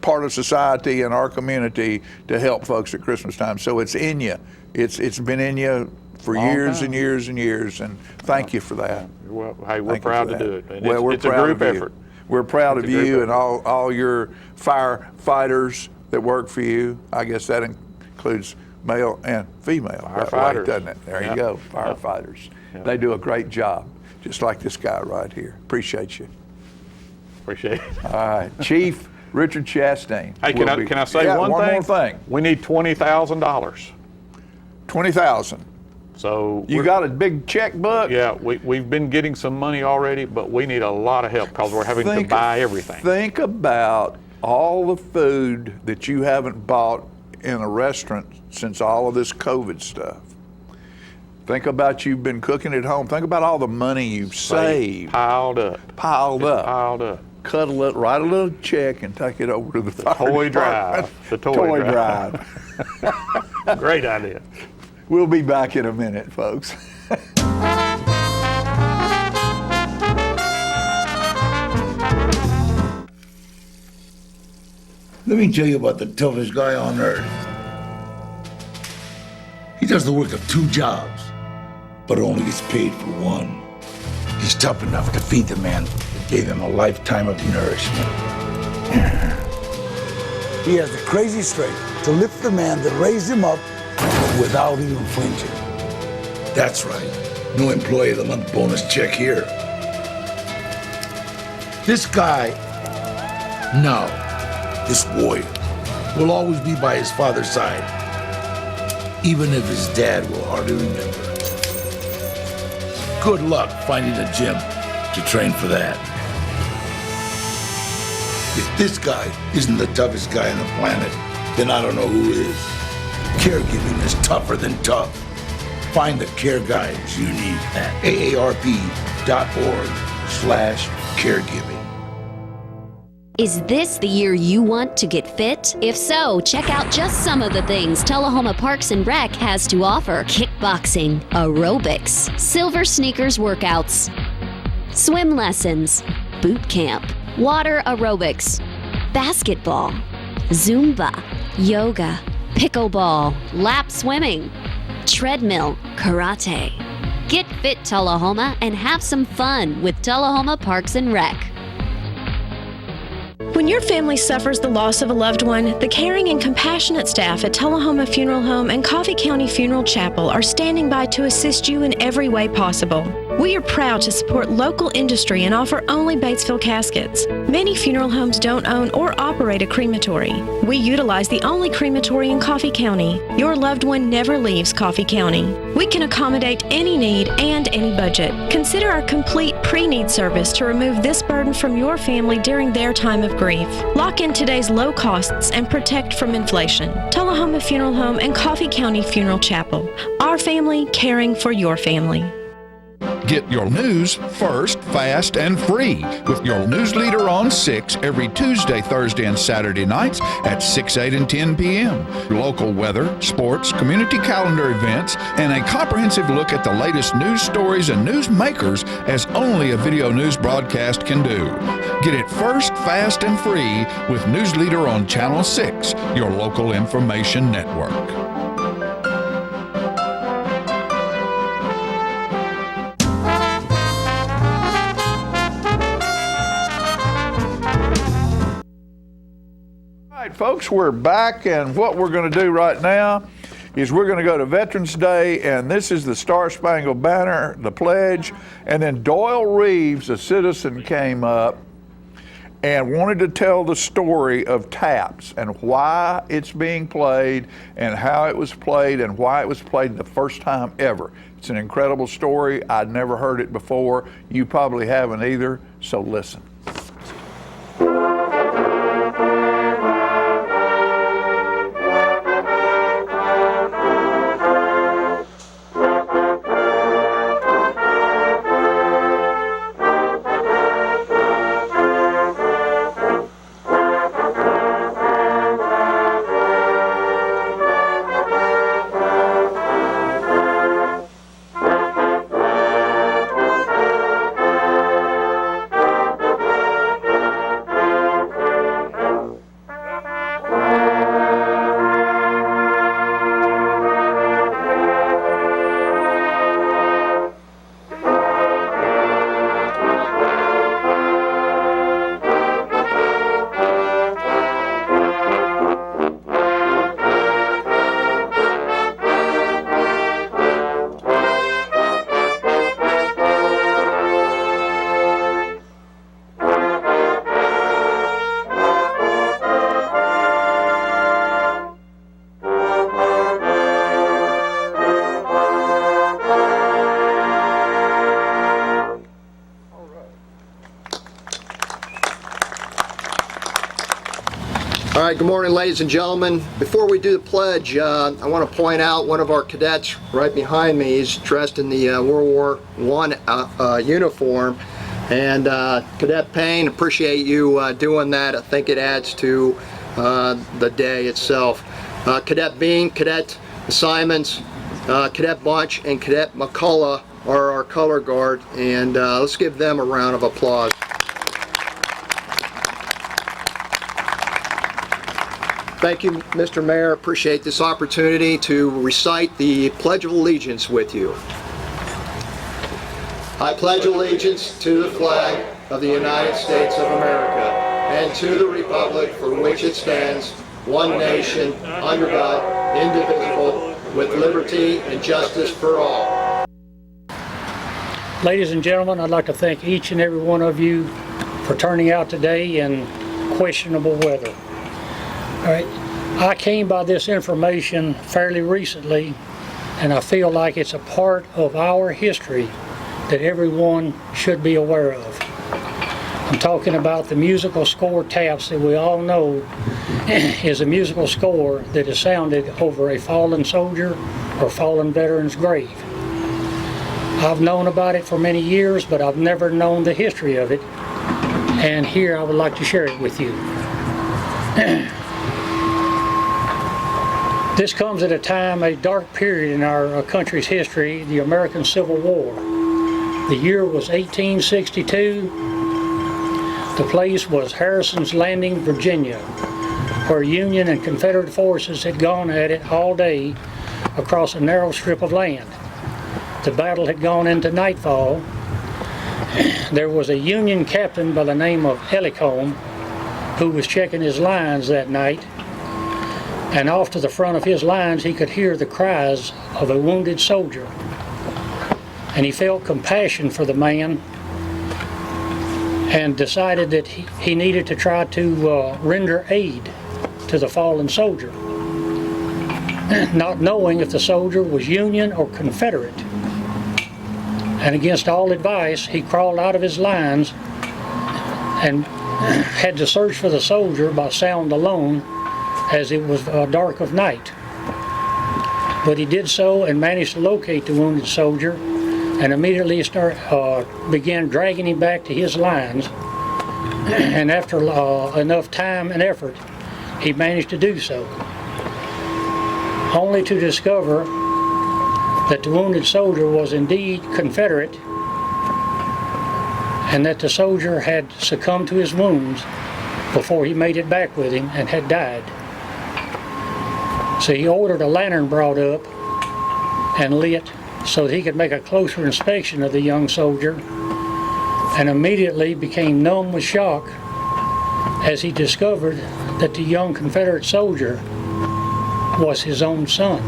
Speaker 1: part of society in our community to help folks at Christmas time. So it's in you. It's been in you for years and years and years, and thank you for that.
Speaker 19: Well, hey, we're proud to do it. And
Speaker 1: Well,
Speaker 19: it's a group effort.
Speaker 1: We're proud of you and all your firefighters that work for you. I guess that includes male and female,
Speaker 19: Firefighters.
Speaker 1: doesn't it? There you go, firefighters. They do a great job, just like this guy right here. Appreciate you.
Speaker 19: Appreciate it.
Speaker 1: All right, Chief Richard Chastain.
Speaker 19: Hey, can I say one thing?
Speaker 1: One more thing.
Speaker 19: We need $20,000.
Speaker 1: $20,000.
Speaker 19: So
Speaker 1: you got a big checkbook?
Speaker 19: Yeah, we've been getting some money already, but we need a lot of help because we're having to buy everything.
Speaker 1: Think about all the food that you haven't bought in a restaurant since all of this COVID stuff. Think about you've been cooking at home. Think about all the money you've saved.
Speaker 19: Piled up. Cuddle
Speaker 1: it, write a little check, and take it over to the fire
Speaker 19: toy
Speaker 1: department.
Speaker 19: drive. The toy drive. Great idea.
Speaker 1: We'll be back in a minute, folks.
Speaker 10: Let me tell you about the toughest guy on earth. He does the work of 2 jobs, but only gets paid for one. He's tough enough to feed the man that gave him a lifetime of nourishment. He has the crazy strength to lift the man that raised him up without even flinching. That's right. No employee of the month bonus check here. This guy, no, this warrior, will always be by his father's side, even if his dad will hardly remember. Good luck finding a gym to train for that. If this guy isn't the toughest guy on the planet, then I don't know who is. Caregiving is tougher than tough. Find the care guides you need at aarp.org/caregiving.
Speaker 12: Is this the year you want to get fit? If so, check out just some of the things Tullahoma Parks and Rec has to offer. Kickboxing, aerobics, silver sneakers workouts, swim lessons, boot camp, water aerobics, basketball, Zumba, yoga, pickleball, lap swimming, treadmill, karate. Get fit, Tullahoma, and have some fun with Tullahoma Parks and Rec.
Speaker 13: When your family suffers the loss of a loved one, the caring and compassionate staff at Tullahoma Funeral Home and Coffee County Funeral Chapel are standing by to assist you in every way possible. We are proud to support local industry and offer only Batesville caskets. Many funeral homes don't own or operate a crematory. We utilize the only crematory in Coffee County. Your loved one never leaves Coffee County. We can accommodate any need and any budget. Consider our complete pre-need service to remove this burden from your family during their time of grief. Lock in today's low costs and protect from inflation. Tullahoma Funeral Home and Coffee County Funeral Chapel. Our family caring for your family.
Speaker 11: Get your news first, fast, and free with your news leader on 6 every Tuesday, Thursday, and Saturday nights at 6, 8, and 10 p.m. Local weather, sports, community calendar events, and a comprehensive look at the latest news stories and news makers as only a video news broadcast can do. Get it first, fast, and free with News Leader on Channel 6, your local information network.
Speaker 1: right, folks, we're back, and what we're going to do right now is we're going to go to Veterans Day, and this is the Star Spangled Banner, the pledge, and then Doyle Reeves, a citizen, came up and wanted to tell the story of taps and why it's being played and how it was played and why it was played the first time ever. It's an incredible story. I'd never heard it before. You probably haven't either, so listen.
Speaker 2: All right, good morning, ladies and gentlemen. Before we do the pledge, I want to point out one of our cadets right behind me. He's dressed in the World War I uniform. And Cadet Payne, appreciate you doing that. I think it adds to the day itself. Cadet Bean, Cadet Simons, Cadet Bunch, and Cadet McCullough are our color guard. And let's give them a round of applause. Thank you, Mr. Mayor. Appreciate this opportunity to recite the Pledge of Allegiance with you. I pledge allegiance to the flag of the United States of America and to the republic for which it stands, one nation, under God, indivisible, with liberty and justice for all.
Speaker 14: Ladies and gentlemen, I'd like to thank each and every one of you for turning out today in questionable weather. All right, I came by this information fairly recently, and I feel like it's a part of our history that everyone should be aware of. I'm talking about the musical score taps that we all know is a musical score that is sounded over a fallen soldier or fallen veteran's grave. I've known about it for many years, but I've never known the history of it, and here I would like to share it with you. This comes at a time, a dark period in our country's history, the American Civil War. The year was 1862. The place was Harrison's Landing, Virginia, where Union and Confederate forces had gone at it all day across a narrow strip of land. The battle had gone into nightfall. There was a Union captain by the name of Ellicombe who was checking his lines that night, and off to the front of his lines he could hear the cries of a wounded soldier. And he felt compassion for the man and decided that he needed to try to render aid to the fallen soldier, not knowing if the soldier was Union or Confederate. And against all advice, he crawled out of his lines and had to search for the soldier by sound alone, as it was dark of night. But he did so and managed to locate the wounded soldier, and immediately began dragging him back to his lines. And after enough time and effort, he managed to do so, only to discover that the wounded soldier was indeed Confederate, and that the soldier had succumbed to his wounds before he made it back with him and had died. So he ordered a lantern brought up and lit so that he could make a closer inspection of the young soldier, and immediately became numb with shock as he discovered that the young Confederate soldier was his own son,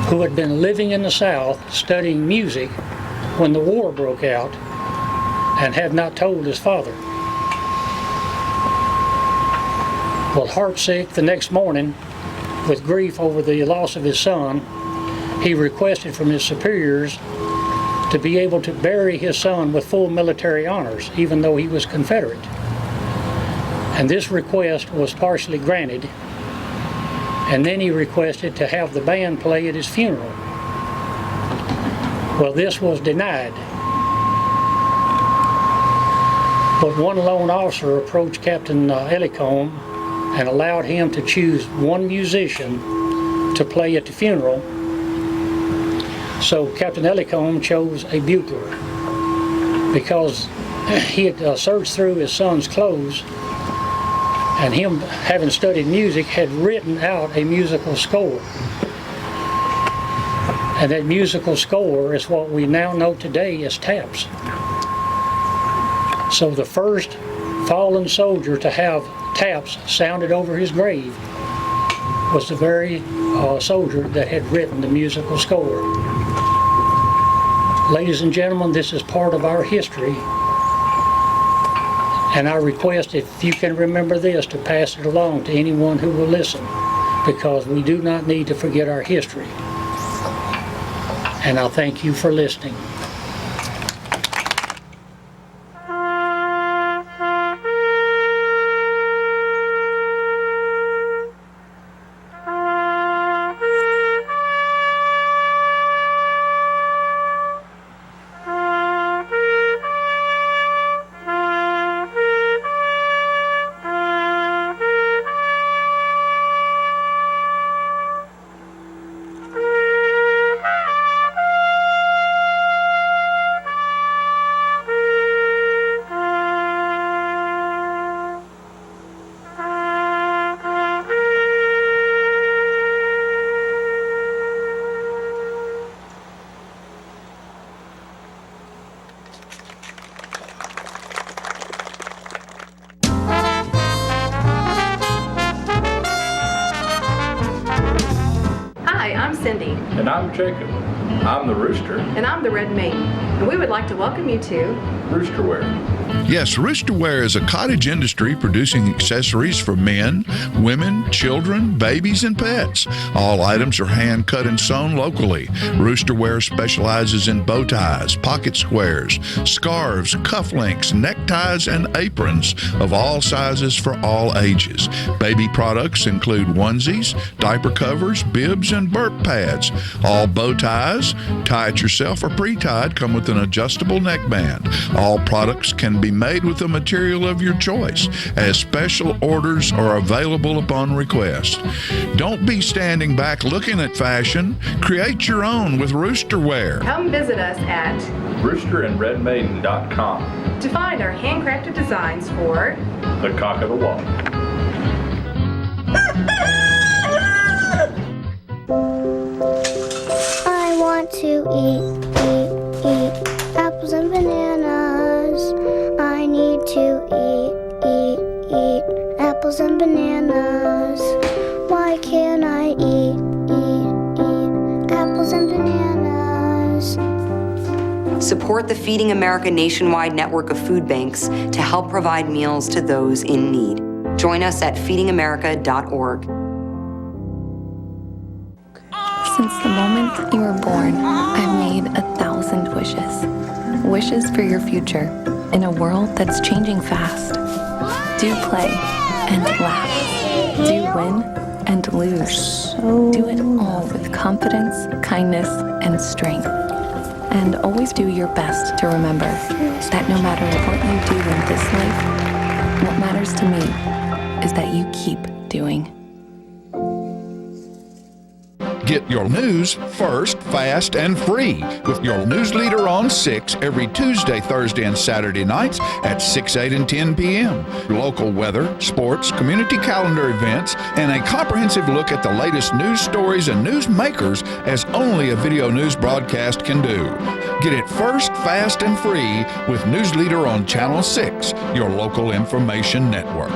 Speaker 14: who had been living in the South studying music when the war broke out and had not told his father. Well, heartsick the next morning, with grief over the loss of his son, he requested from his superiors to be able to bury his son with full military honors, even though he was Confederate. And this request was partially granted, and then he requested to have the band play at his funeral. Well, this was denied. But one lone officer approached Captain Ellicombe and allowed him to choose one musician to play at the funeral. So Captain Ellicombe chose a bugler because he had searched through his son's clothes, and him, having studied music, had written out a musical score. And that musical score is what we now know today as taps. So the first fallen soldier to have taps sounded over his grave was the very soldier that had written the musical score. Ladies and gentlemen, this is part of our history, and I request, if you can remember this, to pass it along to anyone who will listen, because we do not need to forget our history. And I thank you for listening.
Speaker 4: Cindy.
Speaker 15: And I'm Jacob. I'm the Rooster.
Speaker 4: And I'm the Red Mane. And we would like to welcome you to
Speaker 15: Roosterwear.
Speaker 11: Yes, Roosterwear is a cottage industry producing accessories for men, women, children, babies, and pets. All items are hand cut and sewn locally. Roosterwear specializes in bow ties, pocket squares, scarves, cufflinks, neckties, and aprons of all sizes for all ages. Baby products include onesies, diaper covers, bibs, and burp pads. All bow ties, tie it yourself or pre-tied, come with an adjustable neckband. All products can be made with a material of your choice, as special orders are available upon request. Don't be standing back looking at fashion. Create your own with Roosterwear.
Speaker 4: Come visit us at
Speaker 15: roosterandredmaiden.com
Speaker 4: to find our handcrafted designs for
Speaker 15: the cock of the walk.
Speaker 16: I want to eat apples and bananas. I need to eat apples and bananas. Why can't I eat apples and bananas?
Speaker 17: Support the Feeding America nationwide network of food banks to help provide meals to those in need. Join us at feedingamerica.org.
Speaker 18: Since the moment you were born, I've made 1,000 wishes. Wishes for your future in a world that's changing fast. Do play and laugh. Do win and lose. Do it all with confidence, kindness, and strength. And always do your best to remember that no matter what you do in this life, what matters to me is that you keep doing.
Speaker 11: Get your news first, fast, and free with your news leader on 6 every Tuesday, Thursday, and Saturday nights at 6, 8, and 10 p.m. Local weather, sports, community calendar events, and a comprehensive look at the latest news stories and news makers as only a video news broadcast can do. Get it first, fast, and free with News Leader on Channel 6, your local information network.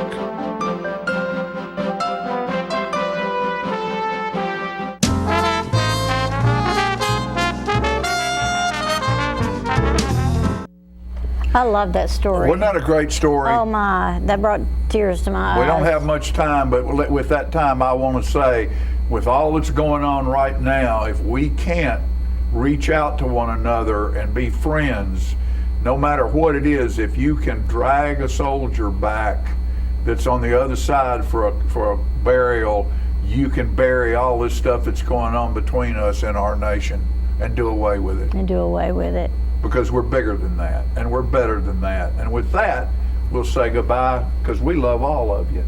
Speaker 5: I love that story.
Speaker 1: Wasn't that a great story?
Speaker 5: Oh my, that brought tears to my eyes.
Speaker 1: We don't have much time, but with that time, I want to say, with all that's going on right now, if we can't reach out to one another and be friends, no matter what it is, if you can drag a soldier back that's on the other side for a burial, you can bury all this stuff that's going on between us and our nation and do away with it.
Speaker 5: And do away with it.
Speaker 1: Because we're bigger than that, and we're better than that. And with that, we'll say goodbye, because we love all of you.